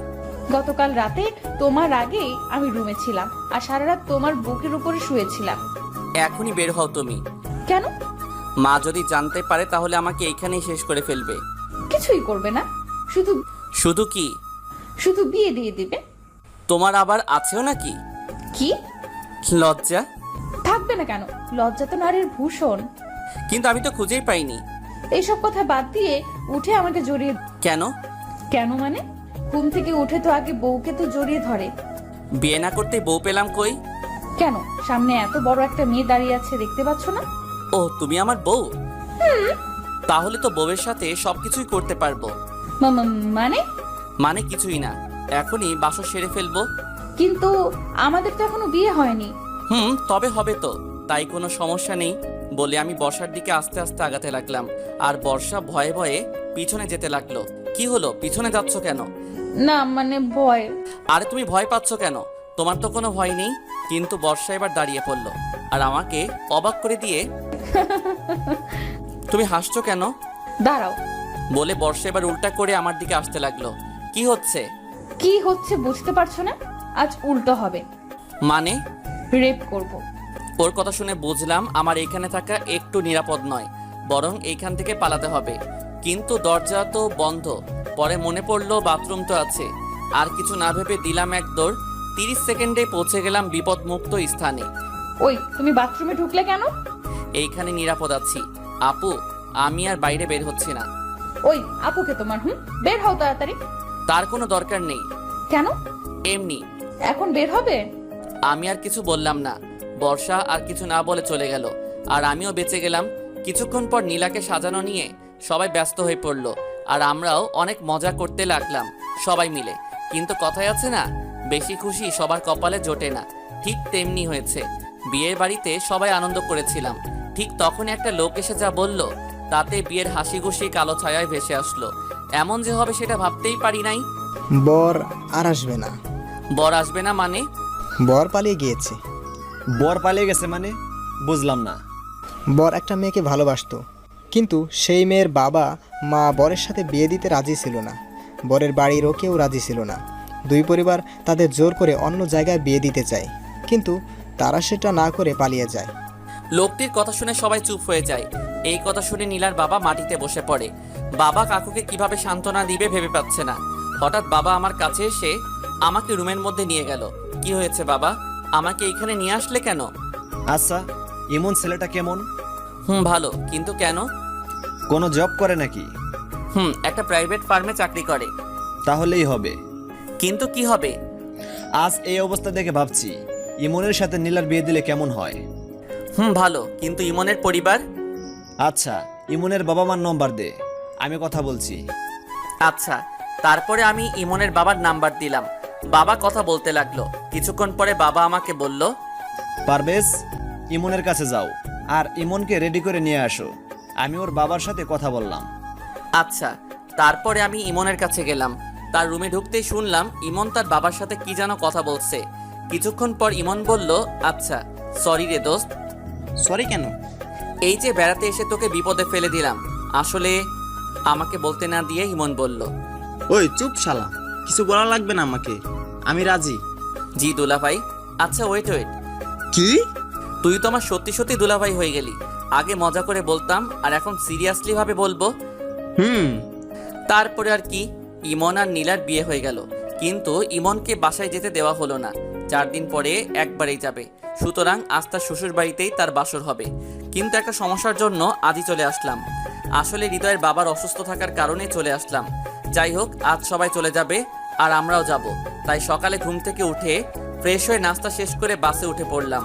গতকাল রাতে তোমার আগেই আমি রুমে ছিলাম আর সারা রাত তোমার বুকের উপরে শুয়েছিলাম। এখনই বের হও তুমি। কেন? মা যদি জানতে পারে তাহলে আমাকে এইখানেই শেষ করে ফেলবে। কিছুই করবে না, শুধু শুধু কি? শুধু বিয়ে দিয়ে দিবে। তোমার আবার আছেও নাকি কি লজ্জা? থাকবে না কেন? লজ্জা তো নারীর ভূষণ। কিন্তু আমি তো খুঁজেই পাইনি। এইসব কথা বাদ দিয়ে উঠে আমাকে জড়িয়ে। কেন? কেন মানে? ঘুম থেকে উঠে তো আগে বউকে তো জড়িয়ে ধরে। বিয়ে না করতে বউ পেলাম কই? কেন? সামনে এত বড় একটা মেয়ে দাঁড়িয়ে আছে, দেখতে পাচ্ছ না? ও তুমি আমার বউ? তাহলে তো বউয়ের সাথে সবকিছুই করতে পারবো। মানে? মানে কিছুই না, এখনই বাসর সেরে ফেলবো। কিন্তু আমাদের তো এখনো বিয়ে হয়নি। তবে হবে তো, তাই কোনো সমস্যা নেই বলে আমি বর্ষার দিকে আস্তে আস্তে আগাতে লাগলাম। আর বর্ষা ভয়ে ভয়ে পিছনে যেতে লাগলো। কি হলো, পিছনে যাচ্ছ কেন? না মানে ভয়। আরে তুমি ভয় পাচ্ছ কেন? তোমার তো কোনো ভয় নেই। কিন্তু বর্ষা এবার দাঁড়িয়ে পড়লো আর আমাকে অবাক করে দিয়ে তুমি হাসছো কেন? দাঁড়াও বলে বর্ষা এবার উল্টা করে আমার দিকে আসতে লাগলো। কি হচ্ছে? কি হচ্ছে বুঝতে পারছো না? আজ উল্টো হবে। মানে? রেপ করব। ওর কথা শুনে বুঝলাম আমার এখানে থাকা একটু নিরাপদ নয়, বরং এইখান থেকে পালাতে হবে। কিন্তু দরজা তো বন্ধ। পরে মনে পড়লো বাথরুম তো আছে। আর কিছু না ভেবে দিলাম এক দৌড়। 30 সেকেন্ডে পৌঁছে গেলাম বিপদমুক্ত স্থানে। ওই তুমি বাথরুমে ঢুকলে কেন? এইখানে নিরাপদ আছি আপু, আমি আর বাইরে বের হচ্ছি না। ওই আপুকে তোমার বের হও তাড়াতাড়ি। তার কোনো দরকার নেই। কেন? এমনি। এখন বের হবে? আমি আর কিছু বললাম না। বর্ষা আর কিছু না বলে চলে গেল আর আমিও বেঁচে গেলাম। কিছুক্ষণ পর নীলাকে সাজানো নিয়ে সবাই ব্যস্ত হয়ে পড়লো আর আমরাও অনেক মজা করতে লাগলাম সবাই মিলে। কিন্তু কথায় আছে না, বেশি খুশি সবার কপালে জোটে না। ঠিক তেমনি হয়েছে। বিয়ের বাড়িতে সবাই আনন্দ করেছিলাম, ঠিক তখন একটা লোক এসে যা বলল তাতে বিয়ের হাসি খুশি কালো ছায়ায় ভেসে আসলো। এমন যে হবে সেটা ভাবতেই পারি নাই। বর আর আসবে না। বর আসবে না মানে? বর পালিয়ে গিয়েছে। বর পালিয়ে গেছে মানে? বুঝলাম না। বর একটা মেয়েকে ভালোবাসতো, কিন্তু সেই মেয়ের বাবা মা বরের সাথে বিয়ে দিতে রাজি ছিল না। বরের বাড়িরও কেউ রাজি ছিল না। দুই পরিবার তাদের জোর করে অন্য জায়গায় বিয়ে দিতে চায়, কিন্তু তারা সেটা না করে পালিয়ে যায়। লোকটির কথা শুনে সবাই চুপ হয়ে যায়। এই কথা শুনে নীলার বাবা মাটিতে বসে পড়ে। বাবা কাকুকে কিভাবে সান্ত্বনা দিবে ভেবে পাচ্ছে না। হঠাৎ বাবা আমার কাছে এসে আমাকে রুমের মধ্যে নিয়ে গেল। কি হয়েছে বাবা, আমাকে এইখানে নিয়ে আসলে কেন? আচ্ছা, এমন ছেলেটা কেমন? ভালো, কিন্তু কেন? কোনো জব করে নাকি? একটা প্রাইভেট ফার্মে চাকরি করে। তাহলেই হবে। কিন্তু কি হবে? আজ এই অবস্থা দেখে ভাবছি ইমনের সাথে নীলার বিয়ে দিলে কেমন হয়। ভালো, কিন্তু ইমনের পরিবার? আচ্ছা, ইমনের বাবা মার নম্বর দে, আমি কথা বলছি। আচ্ছা। তারপরে আমি ইমনের বাবার নাম্বার দিলাম। বাবা কথা বলতে লাগলো। কিছুক্ষণ পরে বাবা আমাকে বলল, পারভেজ, ইমনের কাছে যাও আর ইমনকে রেডি করে নিয়ে আসো। আমি ওর বাবার সাথে কথা বললাম। আচ্ছা। তারপরে আমি ইমনের কাছে গেলাম। তার রুমে ঢুকতেই শুনলাম ইমন তার বাবার সাথে কি যেন কথা বলছে। কিছুক্ষণ পর ইমন বলল, আচ্ছা সরি রে দোস্ত। সরি কেন? এই যে বেড়াতে এসে তোকে বিপদে ফেলে দিলাম। আসলে আমাকে বলতে না দিয়ে ইমন বলল, ওই চুপ শালা, কিছু বলা লাগবে না আমাকে, আমি রাজি। জি দুলাভাই। আচ্ছা ওয়েট। কি? তুই তো আমার সত্যি সত্যি দুলাভাই হয়ে গেলি। আগে মজা করে বলতাম আর এখন সিরিয়াসলি ভাবে বলবো। তারপরে আর কি, ইমন আর নীলার বিয়ে হয়ে গেল। কিন্তু ইমনকে বাসায় যেতে দেওয়া হলো না। 4 দিন পরে একবারেই যাবে, সুতরাং আজ তার শ্বশুর বাড়িতেই তার বাসর হবে। কিন্তু একটা সমস্যার জন্য আজই চলে আসলাম। আসলে হৃদয়ের বাবার অসুস্থ থাকার কারণে চলে আসলাম। যাই হোক, আজ সবাই চলে যাবে আর আমরাও যাব। তাই সকালে ঘুম থেকে উঠে ফ্রেশ হয়ে নাস্তা শেষ করে বাসে উঠে পড়লাম।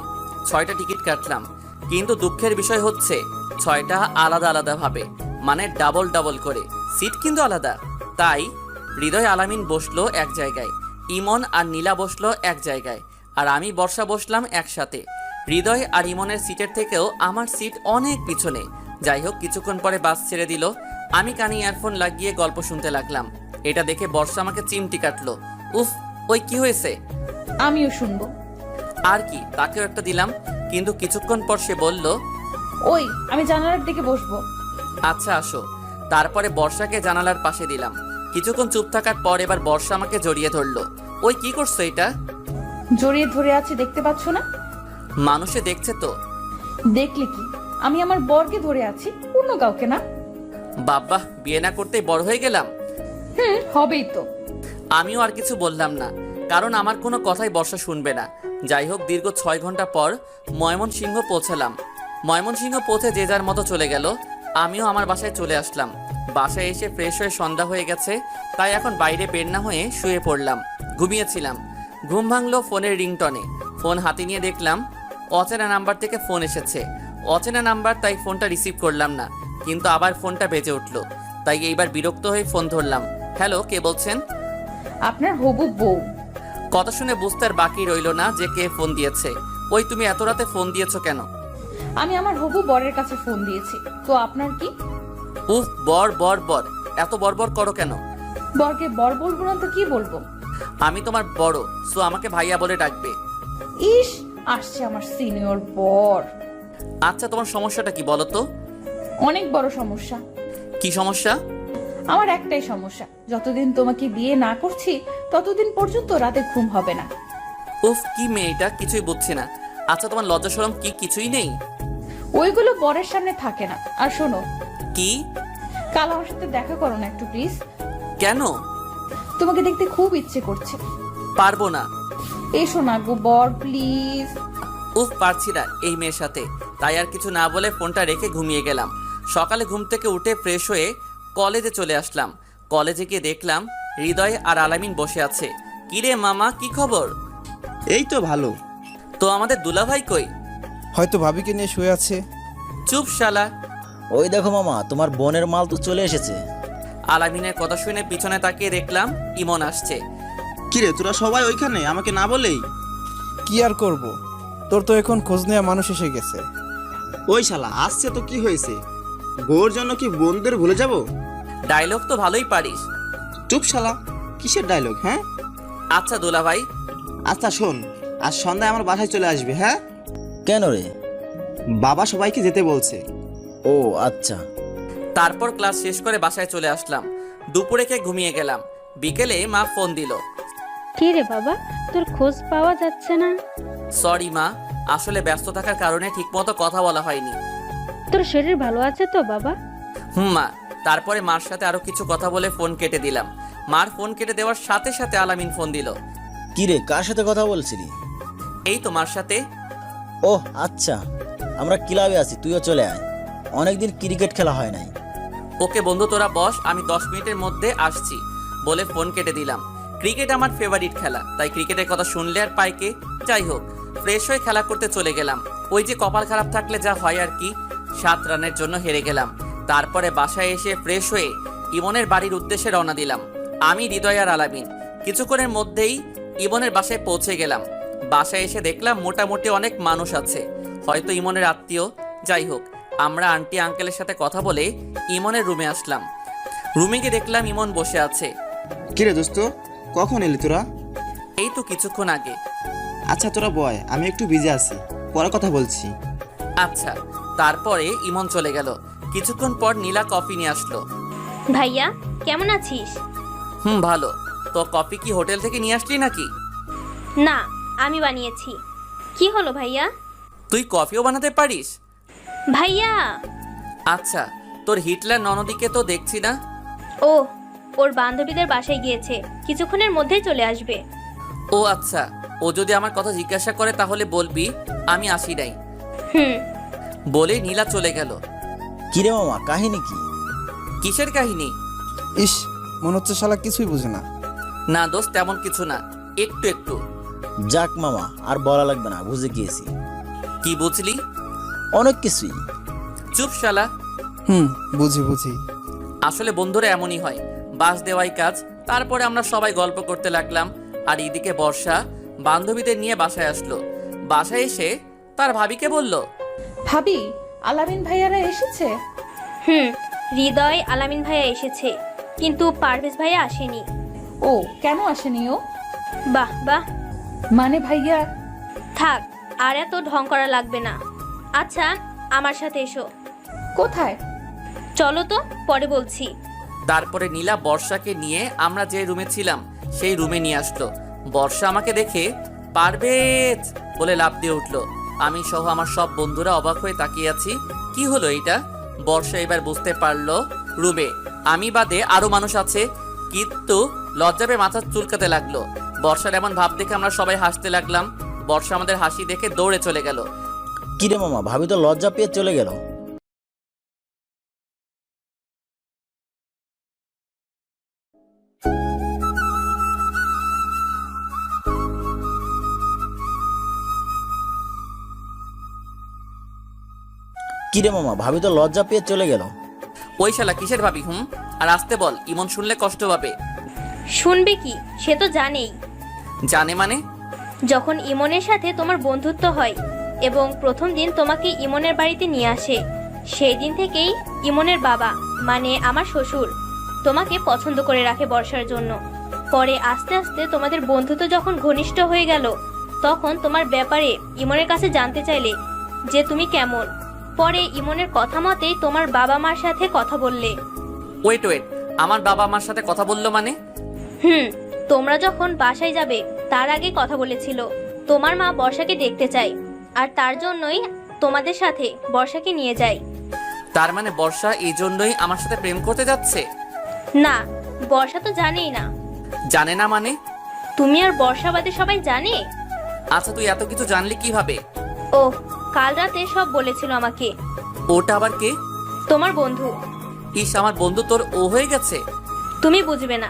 6টা টিকিট কাটলাম। কিন্তু দুঃখের বিষয় হচ্ছে 6টা আলাদা আলাদা ভাবে, মানে ডাবল ডাবল করে সিট কিন্তু আলাদা। তাই হৃদয় আলামিন বসলো এক জায়গায়, ইমন আর নীলা বসলো এক জায়গায়, আর আমি বর্ষা বসলাম একসাথে। হৃদয় আর ইমনের সিটের থেকেও আমার সিট অনেক পিছনে। যাই হোক, কিছুক্ষণ পরে বাস ছেড়ে দিল। আমি কানে ইয়ারফোন লাগিয়ে গল্প শুনতে লাগলাম। এটা দেখে বর্ষা আমাকে চিমটি কাটলো। উফ, ওই কি হয়েছে? আমিও শুনবো। আর কি, তাকেও একটা দিলাম। কিন্তু কিছুক্ষণ পর সে বলল, ওই আমি জানালার দিকে বসবো। আচ্ছা আসো। তারপরে বর্ষাকে জানালার পাশে দিলাম। কিছুক্ষণ চুপ থাকার পর এবার বর্ষা আমাকে জড়িয়ে ধরলো। ওই কি করছো এটা? জড়িয়ে ধরে আছে, দেখতে পাচ্ছ না? মানুষে দেখছে তো। দেখলে কি, আমি আমার বরকে ধরে আছি, অন্য কাউকে না। বাবা, বিয়ে না করতেই বড় হয়ে গেলাম। হবেই তো। আমিও আর কিছু বললাম না, কারণ আমার কোনো কথাই বর্ষা শুনবে না। যাই হোক, দীর্ঘ 6 ঘন্টা পর ময়মনসিংহ পৌঁছালাম। ময়মনসিংহ পৌঁছে যে যার মতো চলে গেল। আমিও আমার বাসায় চলে আসলাম। বাসায় এসে ফ্রেশ হয়ে সন্ধ্যা হয়ে গেছে, তাই এখন বাইরে বের না হয়ে শুয়ে পড়লাম। ঘুমিয়েছিলাম। ঘুম ভাঙলো ফোনের রিংটনে। ফোন হাতে নিয়ে দেখলাম অচেনা নাম্বার থেকে ফোন এসেছে। অচেনা নাম্বার, তাই ফোনটা রিসিভ করলাম না, কিন্তু আবার ফোনটা বেজে উঠলো। তাই এইবার বিরক্ত হয়ে ফোন ধরলাম। হ্যালো, কে বলছেন? আপনার হবু বউ। কথা শুনে বুঝতে আর বাকি রইলো না যে কে ফোন দিয়েছে। ওই, তুমি এত রাতে ফোন দিয়েছো কেন? আমি আমার হবু বরের কাছে ফোন দিয়েছি, তো আপনার কি? উফ, বর বর বর, এত বরবর করো কেন? বরকে বর বলবো না তো কি বলবো? আমি তোমার বড়, সো আমাকে ভাইয়া বলে ডাকবে। ইস, আসছে আমার সিনিয়র বর। আচ্ছা, তোমার সমস্যাটা কি বলো তো? অনেক বড় সমস্যা। কি সমস্যা? আমার একটাই সমস্যা, যতদিন তোমাকে বিয়ে না করছি ততদিন পর্যন্ত রাতে ঘুম হবে না। উফ, কি মেয়েটা, কিছুই বুঝছি না। আচ্ছা, তোমার লজ্জা শরম কি কিছুই নেই? ওইগুলো বরের সামনে থাকে না। আর শোনো, কি? কাল আমার সাথে দেখা করো না একটু প্লিজ। কেন? তোমাকে দেখতে খুব ইচ্ছে করছে। পারবো না। এসো না গো বর, প্লিজ। উফ, পারছি না এই মেয়ের সাথে। তাই আর কিছু না বলে ফোনটা রেখে ঘুমিয়ে গেলাম। সকালে ঘুম থেকে উঠে ফ্রেশ হয়ে কলেজে চলে আসলাম। কলেজে গিয়ে দেখলাম হৃদয় আর আলামিন বসে আছে। কিরে মামা, কি খবর? এই তো ভালো। তো আমাদের দুলাভাই কই? হয়তো ভাবিকে নিয়ে শুয়ে আছে। চুপ শালা। ওই দেখো মামা, তোমার বোনের মাল তো চলে এসেছে। আলামিনের কথা শুনে পিছনে তাকিয়ে দেখলাম ইমন আসছে। কিরে, তোরা সবাই ওইখানে, আমাকে না বলেই? কি আর করব, তোর তো এখন খোঁজ নেওয়া মানুষ এসে গেছে। ওই শালা আসছে তো কি হয়েছে? বউর জন্য কি বোনদের ভুলে যাব? ডায়লগ তো ভালোই পারিস। চুপ শালা, কিসের ডায়লগ? হ্যাঁ আচ্ছা দুলাভাই। আচ্ছা শোন, আজ সন্ধ্যায় আমার বাসায় চলে আসবে। হ্যাঁ, কেন রে? বাবা সবাইকে যেতে বলছে। ও আচ্ছা। তারপর ক্লাস শেষ করে বাসায় চলে আসলাম। দুপুরে খেয়ে ঘুমিয়ে গেলাম। বিকেলে মা ফোন দিল। কে রে বাবা, তোর খোঁজ পাওয়া যাচ্ছে না? সরি মা, আসলে ব্যস্ত থাকার কারণে ঠিকমতো কথা বলা হয়নি। তোর শরীর ভালো আছে তো বাবা? মা। তারপরে মার সাথে আরো কিছু কথা বলে ফোন কেটে দিলাম। মার ফোন কেটে দেওয়ার সাথে সাথে আলামিন ফোন দিল। কি রে, কার সাথে কথা বলছিলি? এই তো মার সাথে। ও আচ্ছা, আমরা ক্লাবে আছি, তুইও চলে আয়। অনেকদিন ক্রিকেট খেলা হয় নাই। ওকে বন্ধু, তোরা বস, আমি 10 মিনিটের মধ্যে আসছি বলে ফোন কেটে দিলাম। ক্রিকেট আমার ফেভারিট খেলা, তাই ক্রিকেটের কথা শুনলে আর পাই কে। যাই হোক, ফ্রেশ হয়ে খেলা করতে চলে গেলাম। ওই যে কপাল খারাপ থাকলে যা হয় আর কি, 7 রানের জন্য হেরে গেলাম। তারপরে বাসায় এসে ফ্রেশ হয়ে ইমনের বাড়ির উদ্দেশ্যে রওনা দিলাম। আমি, হৃদয় আর আলামিন। কিছুক্ষণের মধ্যেই ইমনের বাসায় পৌঁছে গেলাম। বাসায় এসে দেখলাম মোটামুটি অনেক মানুষ আছে, হয়তো ইমনের আত্মীয়। যাই হোক, আমরা আন্টি আঙ্কেলের সাথে কথা বলে ইমনের রুমে আসলাম। রুমে গিয়ে দেখলাম ইমন বসে আছে। কিরে দোস্ত, কখন এলি তোরা? এই তো কিছুক্ষণ আগে। আচ্ছা তোরা বয়, আমি একটু বিজি আছি, পরে কথা বলছি। আচ্ছা। তারপরে ইমন চলে গেল। কিছুক্ষণ পর নীলা কফি নিয়ে আসলো। ভাইয়া কেমন আছিস? ভালো। তো কফি কি হোটেল থেকে নিয়ে আসলি নাকি? না, আমি বানিয়েছি। কি হলো ভাইয়া? তুই কফিও বানাতে পারিস? ভাইয়া। আচ্ছা, তোর হিটলার ননদিকে তো দেখছি না। ও, ওর বান্ধবীদের বাসায় গিয়েছে, কিছুক্ষণের মধ্যেই চলে আসবে। ও আচ্ছা, ও যদি আমার কথা জিজ্ঞাসা করে তাহলে বলবি আমি আসি নাই। বলে নীলা চলে গেল। কিরে মামা, কাহিনী কি? কিসের কাহিনী? ইস, মনে হচ্ছে শালা কিছুই বুঝে না। না দোস্ত, তেমন কিছু না, একটু একটু। যাক মামা, আর বলা লাগবে না, বুঝে গিয়েছি। কি বুঝলি? অনেক কিছুই। চুপ শালা। বুঝি বুঝি। আসলে বন্ধুরা এমনই হয়, বাস দেওয়াই কাজ। তারপরে আমরা সবাই গল্প করতে লাগলাম, আর এদিকে বর্ষা বান্ধবীদের নিয়ে বাসায় আসলো। বাসায় এসে তার ভাবিকে বলল, ভাবি, আলামিন ভাইয়ারা এসেছে? হৃদয় আলামিন ভাইয়া এসেছে, কিন্তু পারভেজ ভাইয়া আসেনি। ও কেন আসেনি ও? বাহ বাহ, মানে ভাইয়া? থাক, আর এত ঢং করা লাগবে না। আচ্ছা, আমার সাথে এসো। কোথায়? চলো তো, পরে বলছি। তারপরে নীলা বর্ষাকে নিয়ে আমরা যে রুমে ছিলাম সেই রুমে নিয়ে আসলো। বর্ষা আমাকে দেখে পারভেজ বলে লাফ দিয়ে উঠলো। আমি সহ আমার সব বন্ধুরা অবাক হয়ে তাকিয়ে আছি, কি হলো এটা? বর্ষা এবার বুঝতে পারলো রুমে আমি বাদে আরো মানুষ আছে, কিন্তু লজ্জা পেয়ে মাথা চুলকাতে লাগলো। বর্ষার এমন ভাব দেখে আমরা সবাই হাসতে লাগলাম। বর্ষা আমাদের হাসি দেখে দৌড়ে চলে গেল। কিরে মামা, ভাবি তো লজ্জা পেয়ে চলে গেল। কিরে মামা, ভাবি তো লজ্জা পেয়ে চলে গেল। ওই শালা কিসের ভাবি? আর আসতে বল, ইমন শুনলে কষ্ট পাবে। শুনবে কি, সে তো জানেই। জানে মানে? যখন ইমনের সাথে তোমার বন্ধুত্ব হয় এবং প্রথম দিন তোমাকে ইমনের বাড়িতে নিয়ে আসে, সেই দিন থেকেই ইমনের বাবা মানে আমার শ্বশুর তোমাকে পছন্দ করে রাখে বর্ষার জন্য। পরে আস্তে আস্তে তোমাদের বন্ধুত্ব যখন ঘনিষ্ঠ হয়ে গেল, তখন তোমার ব্যাপারে ইমনের কাছে জানতে চাইলে যে তুমি কেমন। পরে ইমনের কথা মতেই তোমার বাবা মার সাথে কথা বললে। ওয়েট, আমার বাবা আমার সাথে কথা বললো মানে? তোমরা যখন বাসায় যাবে তার আগে কথা বলেছিল। তোমার মা বর্ষাকে দেখতে চায়, আর তার জন্যই তোমাদের সাথে বর্ষাকে নিয়ে যায়। তার মানে বর্ষা এই জন্যই আমার সাথে প্রেম করতে যাচ্ছে? না, বর্ষা তো জানেই না। জানে না মানে? তুমি আর বর্ষা বাদে সবাই জানে। আচ্ছা, তুই এত কিছু জানলি কিভাবে? ও, কাল রাতে সব বলেছিল আমাকে। ওটা আবার কে? তোমার বন্ধু। ইস, আমার বন্ধু তোর ও হয়ে গেছে। তুমি বুঝবে না।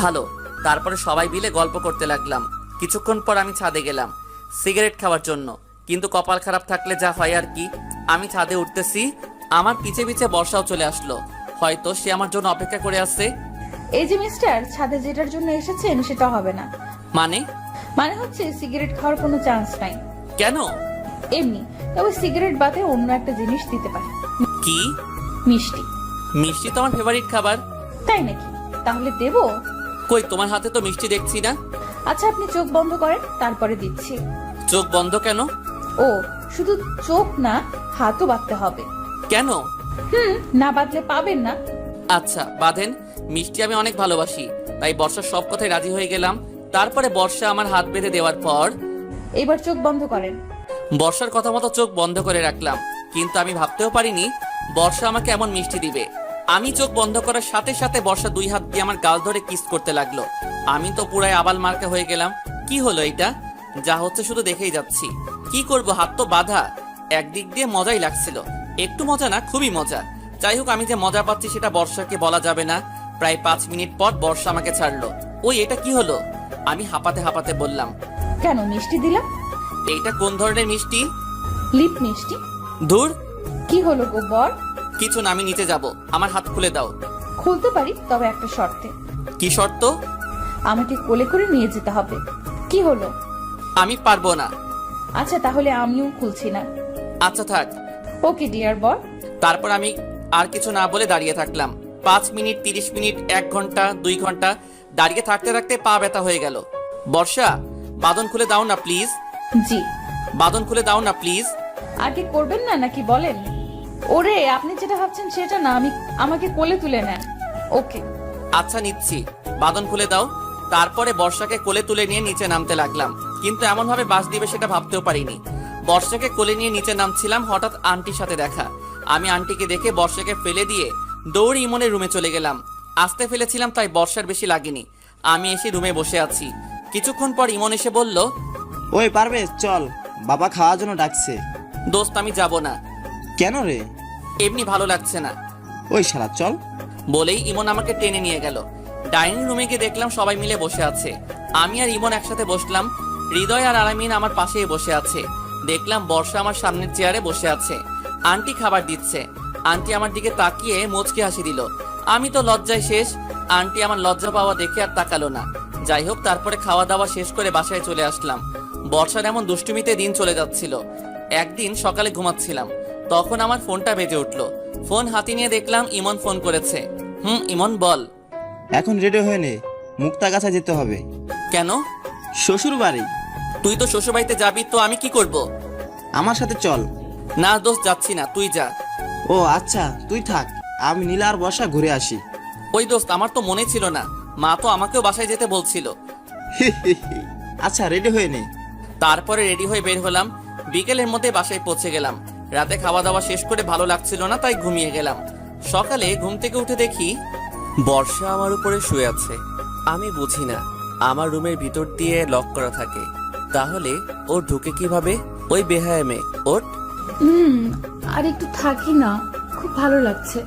ভালো। তারপরে সবাই মিলে গল্প করতে লাগলাম। কিছুক্ষণ পর আমি ছাদে গেলাম সিগারেট খাওয়ার জন্য, কিন্তু কপাল খারাপ থাকলে যা হয় আর কি। আমি ছাদে উঠতেছি, আমার পিছে পিছে বর্ষাও চলে আসলো। হয়তো সে আমার জন্য অপেক্ষা করে আসছে। এই যে মিস্টার, ছাদে যেটার জন্য এসেছেন সেটা হবে না। মানে হচ্ছে সিগারেট খাওয়ার কোনো চান্স নাই। কেন? এমনি, তবে সিগারেট বাদে অন্য একটা জিনিস দিতে পারে। কি? মিষ্টি। মিষ্টি তো আমার ফেভারিট খাবার। তাই নাকি? তাহলে দেবো? কই, তোমার হাতে তো মিষ্টি দেখছি না। আচ্ছা, আপনি চোখ বন্ধ করেন, তারপরে দিচ্ছি। চোখ বন্ধ কেন? ও, শুধু চোখ না, হাতও বাঁধতে হবে। কেন? না বাঁধলে পাবেন না। আচ্ছা, বাঁধেন। মিষ্টি আমি অনেক ভালোবাসি, তাই বর্ষার সব কথায় রাজি হয়ে গেলাম। তারপরে বর্ষা আমার হাত বেঁধে দেওয়ার পর এবার চোখ বন্ধ করেন। বর্ষার কথা মতো চোখ বন্ধ করে রাখলাম, কিন্তু আমি ভাবতেও পারিনি বর্ষা আমাকে এমন মিষ্টি দিবে। আমি চোখ বন্ধ করার সাথে সাথে বর্ষা 2 হাত দিয়ে আমার গাল ধরে কিস করতে লাগলো। আমি তো পুরাই আবাল মার্কা হয়ে গেলাম। কি হলো এটা? যা হচ্ছে শুধু দেখেই যাচ্ছি। কি করব, হাত তো বাঁধা। একদিক দিয়ে মজাই লাগছিল, একটু মজা না, খুবই মজা। যাই হোক, আমি যে মজা পাচ্ছি সেটা বর্ষাকে বলা যাবে না। প্রায় 5 মিনিট পর বর্ষা আমাকে ছাড়লো। ওই, এটা কি হলো? আমি হাঁপাতে হাঁপাতে বললাম, কেন মিষ্টি দিলাম? এইটা কোন ধরনের মিষ্টি? লিপ মিষ্টি। ধুর। কি হলো গো বর? কিছু না, আমি নিচে যাব। আমার হাত খুলে দাও। খুলতে পারি, তবে একটা শর্তে। কি শর্ত? আমাকে কোলে করে নিয়ে যেতে হবে। কি হলো? আমি পারবো না। আচ্ছা, তাহলে আমিও খুলছি না। আচ্ছা থাক। ওকে ডিয়ার বর। তারপর আমি আর কিছু না বলে দাঁড়িয়ে থাকলাম। 5 মিনিট, 30 মিনিট, 1 ঘন্টা, 2 ঘন্টা দাঁড়িয়ে থাকতে থাকতে পা ব্যথা হয়ে গেল। বর্ষা, বাঁধন খুলে দাও না প্লিজ। জি। বাঁধন খুলে দাও না প্লিজ। আগে করবেন না নাকি বলেন? ওরে, আপনি যেটা ভাবছেন সেটা না, আমাকে কোলে তুলে নেন। ওকে। আচ্ছা, নিচ্ছি। বাঁধন খুলে দাও। তারপরে বর্ষাকে কোলে তুলে নিয়ে নিচে নামতে লাগলাম, কিন্তু এমন ভাবে বাস দিবে সেটা ভাবতেও পারিনি। বর্ষাকে কোলে নিয়ে নিচে নামছিলাম, হঠাৎ আন্টির সাথে দেখা। আমি আন্টিকে দেখে বর্ষাকে ফেলে দিয়ে দৌড়ে ইমনের রুমে চলে গেলাম। আসতে ফেলেছিলাম তাই বর্ষার বেশি লাগেনি। আমি এসে রুমে বসে আছি। কিছুক্ষণ পর ইমন এসে বলল, ওই পারভেজ, চল, বাবা খাওয়ার জন্য ডাকছে। দোস্ত, আমি যাব না। কেন রে? এমনি ভালো লাগছে না। ওই শালা, চল। বলেই ইমন আমাকে টেনে নিয়ে গেল। ডাইনিং রুমে গিয়ে দেখলাম সবাই মিলে বসে আছে। আমি আর ইমন একসাথে বসলাম। হৃদয় আর আলামিন আমার পাশেই বসে আছে। দেখলাম বর্ষা আমার সামনের চেয়ারে বসে আছে। আন্টি খাবার দিচ্ছে। আন্টি আমার দিকে তাকিয়ে মুচকি হাসি দিল। আমি তো লজ্জায় শেষ। আন্টি আমার লজ্জা পাওয়া দেখে আর তাকালো না। যাই হোক, তারপরে খাওয়া দাওয়া শেষ করে বাসায় চলে আসলাম। বর্ষার এমন দুষ্টুমিতে দিন চলে যাচ্ছিল। একদিন সকালে ঘুমাচ্ছিলাম, তখন আমার ফোনটা বেজে উঠলো। ফোন হাতে নিয়ে দেখলাম ইমন ফোন করেছে। ইমন বল। এখন রেডি হয়ে নে, মুক্তাগাছা যেতে হবে। কেন? শ্বশুর বাড়ি। তুই তো শ্বশুরবাড়িতে যাবি, তো আমি কি করব? আমার সাথে চল। না দোস্ত, যাচ্ছি না, তুই যা। ও আচ্ছা, তুই থাক, আমি নীলা আর বর্ষা ঘুরে আসি। ওই দোস্ত, আমার তো মনে ছিল না, মা তো আমাকেও বাসায় যেতে বলছিল। আচ্ছা, রেডি হয়ে নে। তারপরে রেডি হয়ে বের হলাম। বিকেলের মধ্যে বাসায় পৌঁছে গেলাম। রাতে খাওয়া দাওয়া শেষ করে ভালো লাগছিল না, তাই ঘুমিয়ে গেলাম। সকালে ঘুম থেকে উঠে দেখি বর্ষা আমার উপরে শুয়ে আছে। আমি বুঝি না, আমার রুমের ভিতর দিয়ে লক করা থাকে, তাহলে ও ঢুকে কিভাবে? ওই বেহায়া মেয়ে, ওর আর একটু থাকি না, খুব ভালো লাগছে।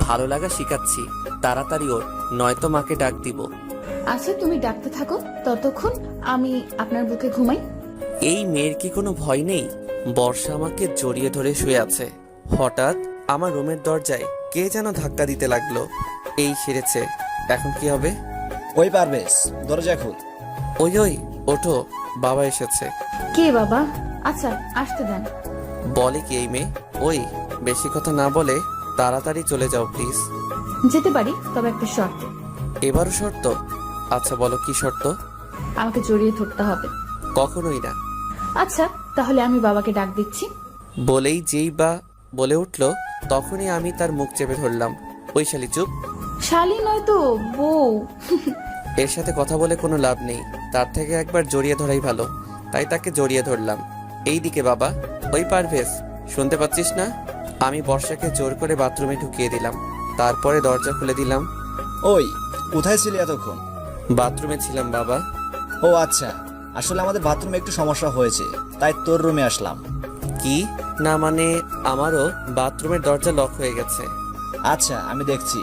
ভালো লাগা শিখাচ্ছি, তাড়াতাড়ি ওর, নয়তো মাকে ডাক দিব। আচ্ছা, তুমি ডাকতে থাকো, ততক্ষণ আমি আপনার বুকে ঘুমাই। এই মেয়ের কি কোনো ভয় নেই? বর্ষা আমাকে জড়িয়ে ধরে শুয়ে আছে। হঠাৎ আমার রুমের দরজায় কে যেন ধাক্কা দিতে লাগলো। এই সেরেছে, এখন কি হবে? ওই পারভেজ, দরজা খুল। ওই ওই ওঠো, বাবা এসেছে। কে বাবা? আচ্ছা, আসতে দেন। বলে কি এই মেয়ে? ওই বেশি কথা না বলে তাড়াতাড়ি চলে যাও প্লিজ। যেতে পারি, তবে একটা শর্তে। এবারও শর্ত? আচ্ছা বলো, কি শর্ত? আমাকে জড়িয়ে ধরতে হবে। কখনোই না। আচ্ছা, তাহলে আমি বাবাকে ডাক দিচ্ছি। বলেই যেই বা বলে উঠলো, তখনই আমি তার মুখ চেপে ধরলাম। ওই শালি চুপ। শালি নয় তো, বউ। এর সাথে কথা বলে কোনো লাভ নেই, তার থেকে একবার জড়িয়ে ধরাই ভালো। তাই তাকে জড়িয়ে ধরলাম। এইদিকে বাবা। ওই পারভেজ, শুনতে পাচ্ছিস না? আমি বর্ষাকে জোর করে বাথরুমে ঢুকিয়ে দিলাম, তারপরে দরজা খুলে দিলাম। ওই, কোথায় ছিলি এতক্ষণ? বাথরুমে ছিলাম বাবা। ও আচ্ছা, আসলে আমাদের বাথরুমে একটু সমস্যা হয়েছে, তাই তোর রুমে আসলাম। কি? না মানে আমারও বাথরুমের দরজা লক হয়ে গেছে। আচ্ছা, আমি দেখছি।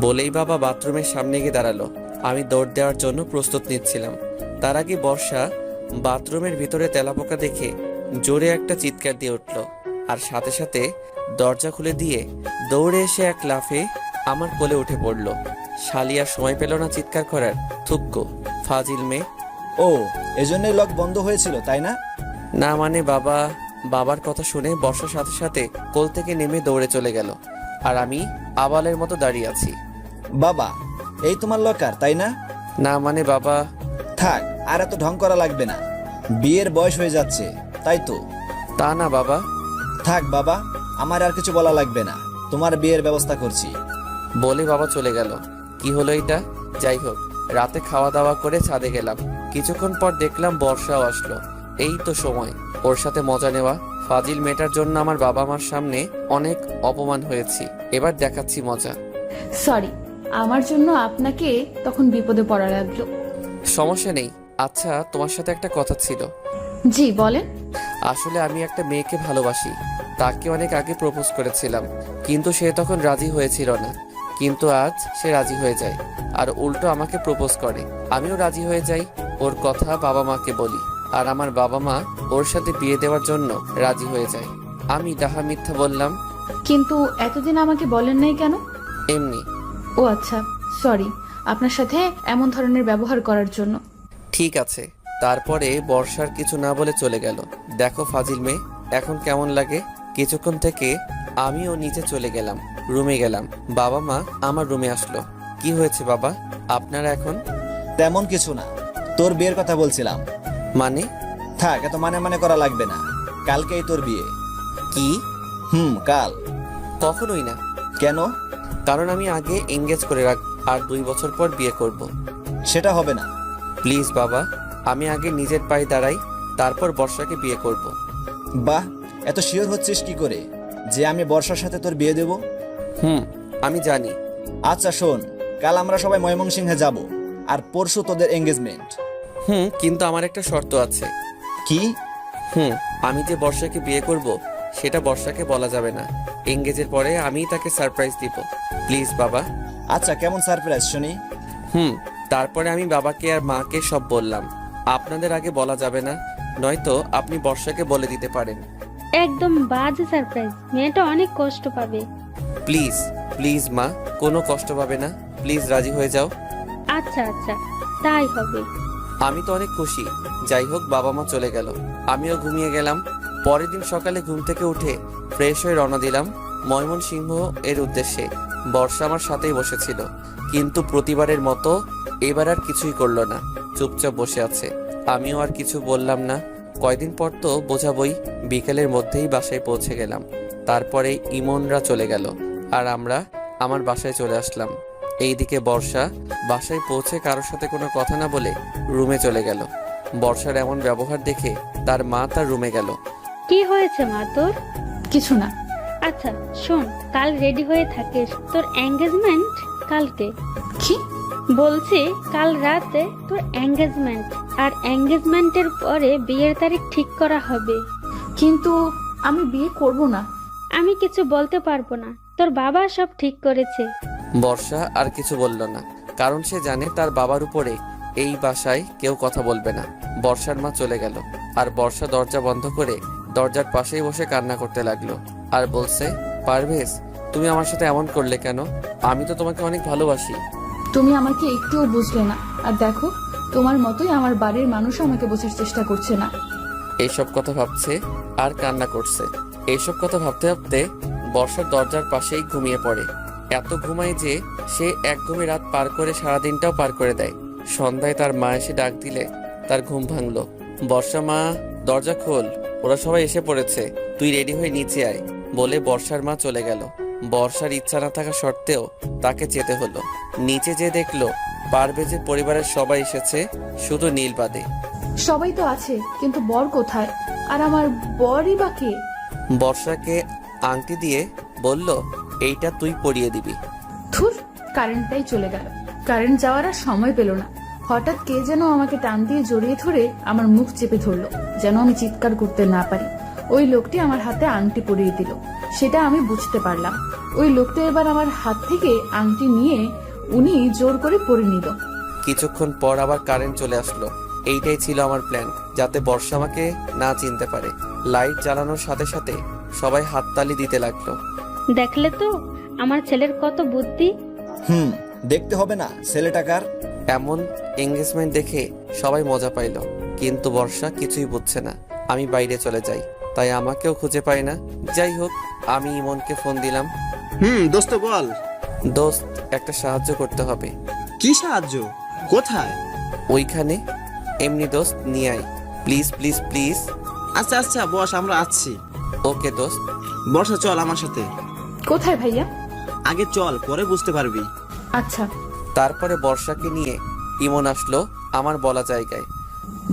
বলেই বাবা বাথরুমের সামনে গিয়ে দাঁড়ালো। আমি দৌড় দেওয়ার জন্য প্রস্তুত নিচ্ছিলাম। তার আগে বর্ষা বাথরুমের ভিতরে তেলাপোকা দেখে জোরে একটা চিৎকার দিয়ে উঠল, আর সাথে সাথে দরজা খুলে দিয়ে দৌড়ে এসে এক লাফে আমার কোলে উঠে পড়ল। শালি আর সময় পেল না চিৎকার করার। থুক্কো, ফাজিল মেয়ে। ও, এজন্যই লক বন্ধ হয়েছিল, তাই না? না মানে বাবার কথা শুনে বর্ষার সাথে সাথে কোল থেকে নেমে দৌড়ে চলে গেল, আর আমি আবালের মতো দাঁড়িয়ে আছি। বাবা, এই তোমার লকার, তাই না? না মানে বাবা। থাক, আর এত ঢং করা লাগবে না, বিয়ের বয়স হয়ে যাচ্ছে, তাই তো? তা না বাবা। থাক বাবা, আমার আর কিছু বলা লাগবে না, তোমার বিয়ের ব্যবস্থা করছি। বলে বাবা চলে গেল। কি হলো এটা? যাই হোক, রাতে খাওয়া দাওয়া করে ছাদে গেলাম। কিছুক্ষণ পর দেখলাম বর্ষাও আসলো। এই তো সময় ওর সাথে মজা নেওয়া। ফাজিল মেয়েটার জন্য আমার বাবা মার সামনে অনেক অপমান হয়েছি, এবার দেখাচ্ছি মজা। সরি, আমার জন্য আপনাকে তখন বিপদে পড়া লাগলো। সমস্যা নেই। আচ্ছা, তোমার সাথে একটা কথা ছিল। জি বলেন। আসলে আমি একটা মেয়েকে ভালোবাসি, তাকে অনেক আগে প্রপোজ করেছিলাম, কিন্তু সে তখন রাজি হয়েছিল না। কিন্তু আজ সে রাজি হয়ে যায়, আর উল্টো আমাকে প্রপোজ করে। আমিও রাজি হয়ে যাই। ওর কথা বাবা মাকে বলি, আর আমার বাবা মা ওর সাথে বিয়ে দেওয়ার জন্য রাজি হয়ে যায়। আমি ডাহা মিথ্যা বললাম। কিন্তু এতদিন আমাকে বলেন নাই কেন? এমনি। ও আচ্ছা, সরি আপনার সাথে এমন ধরনের ব্যবহার করার জন্য। ঠিক আছে। তারপরে বর্ষার কিছু না বলে চলে গেল। দেখো ফাজিল মেয়ে, এখন কেমন লাগে? কিছুক্ষণ থেকে আমিও নিচে চলে গেলাম, রুমে গেলাম। বাবা মা আমার রুমে আসলো। কি হয়েছে বাবা, আপনারা এখন? তেমন কিছু না, তোর বিয়ের কথা বলছিলাম। মানে? থাক, এত মানে করা লাগবে না, কালকেই তোর বিয়ে। কি? কাল। কখনোই না। কেন? কারণ আমি আগে এঙ্গেজ করে রাখ, আর 2 বছর পর বিয়ে করব। সেটা হবে না। প্লিজ বাবা, আমি আগে নিজের পায়ে দাঁড়াই, তারপর বর্ষাকে বিয়ে করব। বাহ, এত শিওর হচ্ছিস কি করে যে আমি বর্ষার সাথে তোর বিয়ে দেব? আমি জানি। আচ্ছা শোন, কাল আমরা সবাই ময়মনসিংহে যাব, আর পরশু তোদের এঙ্গেজমেন্ট। কিন্তু আমার একটা শর্ত আছে। কি? আমি যে বর্ষাকে বিয়ে করব সেটা বর্ষাকে বলা যাবে না। এঙ্গেজের পরে আমি তাকে সারপ্রাইজ দিব। প্লিজ বাবা। আচ্ছা, কেমন সারপ্রাইজ শুনি? তারপরে আমি বাবাকে আর মাকে সব বললাম। আপনাদের আগে বলা যাবে না, নয়তো আপনি বর্ষাকে বলে দিতে পারেন। একদম বাজে সারপ্রাইজ, মেয়েটা অনেক কষ্ট পাবে। প্লিজ প্লিজ মা, কোনো কষ্ট পাবে না, প্লিজ রাজি হয়ে যাও। আচ্ছা আচ্ছা, তাই হবে। আমি তো অনেক খুশি। যাই হোক, বাবা মা চলে গেল, আমিও ঘুমিয়ে গেলাম। পরের দিন সকালে ঘুম থেকে উঠে ফ্রেশ হয়ে রওনা দিলাম ময়মনসিংহ এর উদ্দেশ্যে। বর্ষা আমার সাথেই বসেছিল, কিন্তু প্রতিবারের মতো এবার আর কিছুই করলো না, চুপচাপ বসে আছে। আমিও আর কিছু বললাম না। কয়দিন পর তো বোঝাবই, বিকেলের মধ্যেই বাসায় পৌঁছে গেলাম। তারপরে ইমনরা চলে গেল আর আমরা আমার বাসায় চলে আসলাম। এইদিকে বর্ষা বাসায় পৌঁছে কারোর সাথে কোনো কথা না বলে রুমে চলে গেল। বর্ষার এমন ব্যবহার দেখে তার মা তার রুমে গেল। কি হয়েছে মা তোর? কিছু না। আচ্ছা শোন, কাল রেডি হয়ে থাকিস, তোর এঙ্গেজমেন্ট কালকে। কি বলছি কাল রাতে তোর এঙ্গেজমেন্ট, আর এঙ্গেজমেন্টের পরে বিয়ের তারিখ ঠিক করা হবে। কিন্তু আমি বিয়ে করব না। আমি কিছু বলতে পারবো না, তোর বাবা সব ঠিক করেছে। বর্ষা আর কিছু বলল না, কারণ সে জানে তার বাবার উপরে এই বাসায় কেউ কথা বলবে না। বর্ষার মা চলে গেল আর বর্ষা দরজা বন্ধ করে দরজার পাশেই বসে কান্না করতে লাগলো আর বলছে, পারভেজ তুমি আমার সাথে এমন করলে কেন? আমি তো তোমাকে অনেক ভালোবাসি। তুমি আমাকে একটুও বুঝলে না, আর দেখো তোমার মতোই আমার বাড়ির মানুষ আমাকে বোঝার চেষ্টা করছে না। এইসব কথা ভাবছে আর কান্না করছে। এইসব কথা ভাবতে ভাবতে বর্ষার দরজার পাশেই ঘুমিয়ে পড়ে। এত ঘুমায় যে সে এক ঘুমে রাত পার করে সারাদিনটাও পার করে দেয়। সন্ধ্যায় তার মা এসে ডাক দিলে তার ঘুম ভাঙলো। বর্ষা মা, দরজা খোল, ওরা সবাই এসে পড়েছে, তুই রেডি হয়ে নিচে আয় বলে বর্ষার মা চলে গেল। বর্ষার ইচ্ছা না থাকা সত্ত্বেও তাকে যেতে হলো। নিচে যেয়ে দেখলো পারভেজের পরিবারের সবাই এসেছে, শুধু নীল বাদে। সবাই তো আছে, কিন্তু বর কোথায়? আর আমার বরই বা কে? বর্ষাকে আংটি দিয়ে বলল, এইটা তুই পরিয়ে দিবি। ধুর, কারেন্টটাই চলে গেল। কারেন্ট যাওয়ার আর সময় পেল না। হঠাৎ কে যেন আমাকে টান দিয়ে জড়িয়ে ধরে আমার মুখ চেপে ধরলো, যেন আমি চিৎকার করতে না পারি। ওই লোকটি আমার হাতে আংটি পরিয়ে দিল, সেটা আমি বুঝতে পারলাম। ওই লোকটা এবার আমার হাত থেকে আংটি নিয়ে উনি জোর করে পরে নিল। কিছুক্ষণ পর আবার কারেন্ট চলে আসলো। এইটাই ছিল আমার প্ল্যান, যাতে বর্ষা আমাকে না চিনতে পারে। লাইট জ্বালানোর সাথে সাথে সবাই হাততালি দিতে লাগলো। দেখলে তো আমার ছেলের কত বুদ্ধি। দেখতে হবে না ছেলেটাকার। এমন এঙ্গেজমেন্ট দেখে সবাই মজা পাইল, কিন্তু বর্ষা কিছুই বুঝছে না। আমি বাইরে চলে যাই, তাই আমাকেও খুঁজে পাই না। যাই হোক, আমি ইমনকে ফোন দিলাম। দোস্ত বল। দোস্ত, একটা সাহায্য করতে হবে। কি সাহায্য? কোথায়? ওইখানে। এমনি দোস্ত, নিয়ে আয় প্লিজ প্লিজ প্লিজ। আচ্ছা আচ্ছা বস, আমরা আসছি। ওকে দোস্ত। বর্ষা চল আমার সাথে। কোথায় ভাইয়া? আগে চল, পরে বুঝতে পারবি। আচ্ছা। তারপরে বর্ষাকে নিয়ে ইমন আসলো আমার বলা জায়গায়।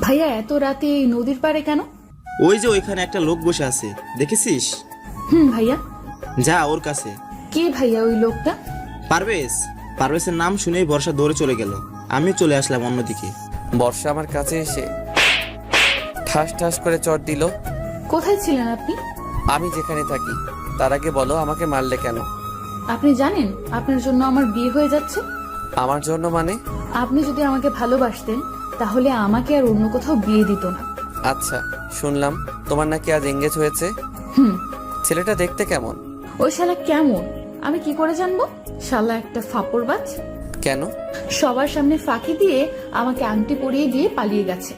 ভাইয়া এত রাতে এই নদীর পাড়ে কেন? ওই যে ওইখানে একটা লোক বসে আছে, দেখেছিস? ভাইয়া। যা ওর কাছে। কে ভাইয়া ওই লোকটা? পারভেজ। পারভেজের নাম শুনেই বর্ষা দৌড়ে চলে গেল। আমিও চলে আসলাম অন্যদিকে। বর্ষা আমার কাছে এসে ঠাস ঠাস করে চড় দিল। কোথায় ছিলেন আপনি? আমি যেখানে থাকি। তার আগে বলো, আমাকে মারলে কেন? আপনি জানেন আপনার জন্য আমার বিয়ে হয়ে যাচ্ছে? আমার জন্য মানে? আপনি যদি আমাকে ভালোবাসতেন তাহলে আমাকে আর অন্য কোথাও বিয়ে দিত না। আচ্ছা, শুনলাম তোমার নাকি আজ এঙ্গেজ হয়েছে। ছেলেটা দেখতে কেমন? ওই শালা কেমন আমি কি করে জানবো? শালা একটা ফাপড়বাজ। কেন? সবার সামনে ফাঁকি দিয়ে আমাকে আংটি পরিয়ে দিয়ে পালিয়ে গেছে।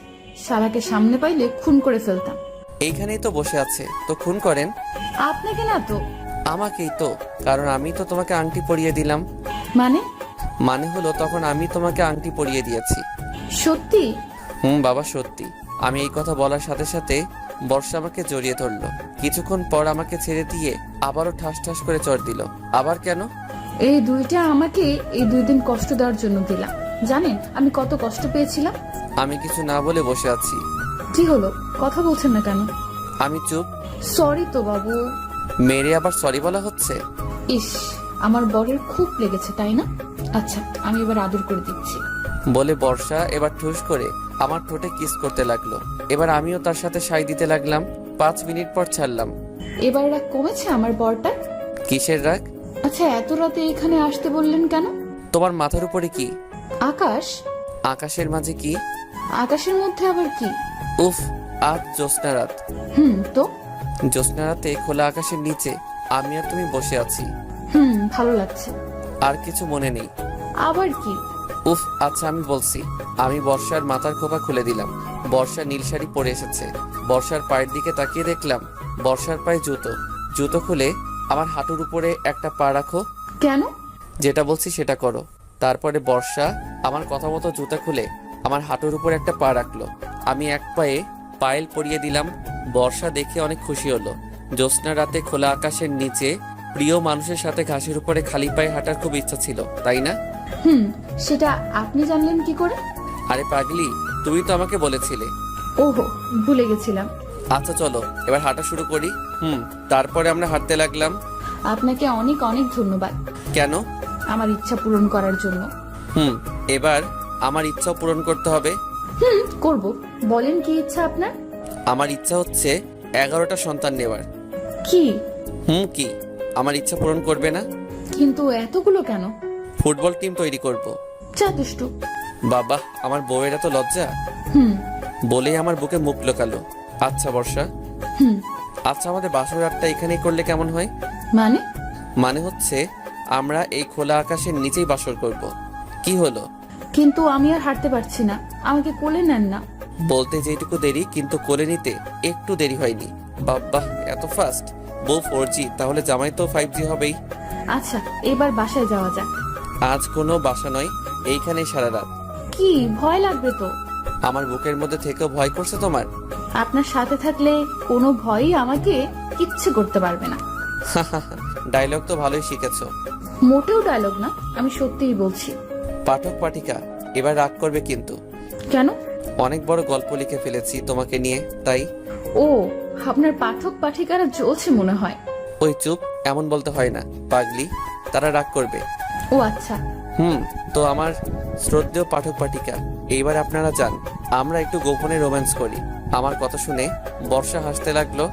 শালাকে সামনে পাইলে খুন করে ফেলতাম। এইখানেই তো বসে আছে, তো খুন করেন। আপনাকে না তো। আমাকেই তো, কারণ আমি তো তোমাকে আংটি পরিয়ে দিলাম। মানে হলো তখন আমি তোমাকে আংটি পরিয়ে দিয়েছি। সত্যি? বাবা সত্যি। আমি এই কথা বলার সাথে সাথে বর্ষা আমাকে জড়িয়ে ধরলো। কিছুক্ষণ পর আমাকে ছেড়ে দিয়ে আবারও ঠাস ঠাস করে চড় দিল। আবার কেন? এই দুইটা আমাকে এই 2 দিন কষ্ট দেওয়ার জন্য দিলাম। জানেন আমি কত কষ্ট পেয়েছিলাম? আমি কিছু না বলে বসে আছি। কি হলো, কথা বলছেন না কেন? আমি চুপ। সরি তো বাবু। মেরে আবার সরি বলা হচ্ছে? ইস, আমার বরের খুব লেগেছে তাই না? আচ্ছা, আমি এবার আদর করে দিচ্ছি। বলে বর্ষা এবার ঠুস করে আমার ঠোঁটে কিস করতে লাগলো। এবার আমিও তার সাথে সাই দিতে লাগলাম। 5 মিনিট পর ছাড়লাম। এবার রাগ কমেছে আমার বরটা? কিসের রাগ? আচ্ছা, এত রাতে এখানে আসতে বললেন কেন? তোমার মাথার উপরে কি? আকাশ। আকাশের মাঝে কি? আকাশের মধ্যে আবার কি? উফ, আজ জ্যোৎস্না রাত। তো জ্যোৎস্না রাতে খোলা আকাশের নিচে আমি আর তুমি বসে আছি। ভালো লাগছে। আর কিছু মনে নেই? আবার কি? উফ, আচ্ছা আমি বলছি। আমি বর্ষার মাথার খোপা খুলে দিলাম। বর্ষা নীল শাড়ি পরে এসেছে। বর্ষার পায়ের দিকে তাকিয়ে দেখলাম বর্ষার পায়ে জুতো। জুতো খুলে আমার হাঁটুর উপরে একটা পা রাখো। কেন? যেটা বলছি সেটা করো। তারপরে বর্ষা আমার কথা মতো জুতা খুলে আমার হাঁটুর উপর একটা পা রাখলো। আমি এক পায়ে পায়েল পরিয়ে দিলাম। বর্ষা দেখে অনেক খুশি হলো। জ্যোৎস্না রাতে খোলা আকাশের নিচে প্রিয় মানুষের সাথে ঘাসের উপরে খালি পায়ে হাঁটার খুব ইচ্ছা ছিল, তাই না? সেটা আপনি জানলেন কি করে? আরে পাগলি, তুমি তো আমাকে বলেছিলে। ওহো, ভুলে গেছিলাম। আচ্ছা চলো এবার হাঁটা শুরু করি। তারপরে আমরা হাঁটতে লাগলাম। আপনাকে অনেক অনেক ধন্যবাদ। কেন? আমার ইচ্ছা পূরণ করার জন্য। এবার আমার ইচ্ছাও পূরণ করতে হবে। করব। বলেন কি ইচ্ছা আপনার? আমার ইচ্ছা হচ্ছে 11টা সন্তান নেওয়ার। কি? কি আমার ইচ্ছা পূরণ করবে না? কিন্তু এতগুলো কেন? ফুটবল টিম তৈরি করব। যা দুষ্টু। বাবা, আমার বউয়ের এত লজ্জা। বলেই আমার বুকে মুখ লোকালো। আচ্ছা বর্ষা, আচ্ছা আমাদের বাসর রাতটা এখানেই করলে কেমন হয়? মানে হচ্ছে আমরা এই খোলা আকাশের নিচেই বাসর করব। কি হলো? কিন্তু আমি আর হাঁটতে পারছি না, আমাকে কোলে নেন না। বলতে যেটুকু দেরি, কিন্তু কোলে নিতে একটু দেরি হয়নি। বাবা, এত ফাস্ট। বউ 4G, তাহলে জামাই তো 5G হবেই। আচ্ছা, এবার বাসায় যাওয়া যাক। আজ কোনো বাসা নয়, এইখানেই সারা রাত। কি ভয় লাগবে তো? আমার বুকের মধ্যে থেকেও ভয় করছে তোমার? আপনার সাথে থাকলে কোনো ভয়ই আমাকে কিচ্ছু করতে পারবে না। ডায়লগ তো ভালোই শিখেছো। মোটেও ডায়লগ না, আমি সত্যিই বলছি। পাঠক পাঠিকা এবার রাগ করবে কিন্তু। কেন? অনেক বড় গল্প লিখে ফেলেছি তোমাকে নিয়ে, তাই। ও, আপনার পাঠক পাঠিকারা জ্বলছে মনে হয়। ওই চুপ, এমন বলতে হয় না পাগলি, তারা রাগ করবে। ও আচ্ছা। তো আমার শ্রদ্ধেয় পাঠক পাঠিকা, এইবার আপনারা যান, আমরা একটু গোপনে রোম্যান্স করি। আমার কথা শুনে বর্ষা হাসতে লাগলো।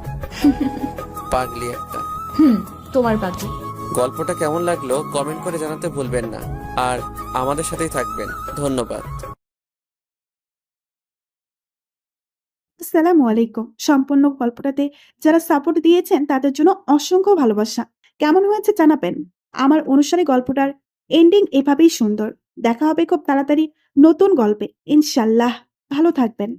পাগলি একটা। তোমার পাগলি। গল্পটা কেমন লাগলো কমেন্ট করে জানাতে ভুলবেন না, আর আমাদের সাথেই থাকবেন। ধন্যবাদ। আসসালামু আলাইকুম। সম্পূর্ণ গল্পটাতে যারা সাপোর্ট দিয়েছেন তাদের জন্য অসংখ্য ভালোবাসা। কেমন হয়েছে জানাবেন। আমার অনুসারে গল্পটার এন্ডিং এভাবেই সুন্দর। দেখা হবে খুব তাড়াতাড়ি নতুন গল্পে, ইনশাল্লাহ। ভালো থাকবেন।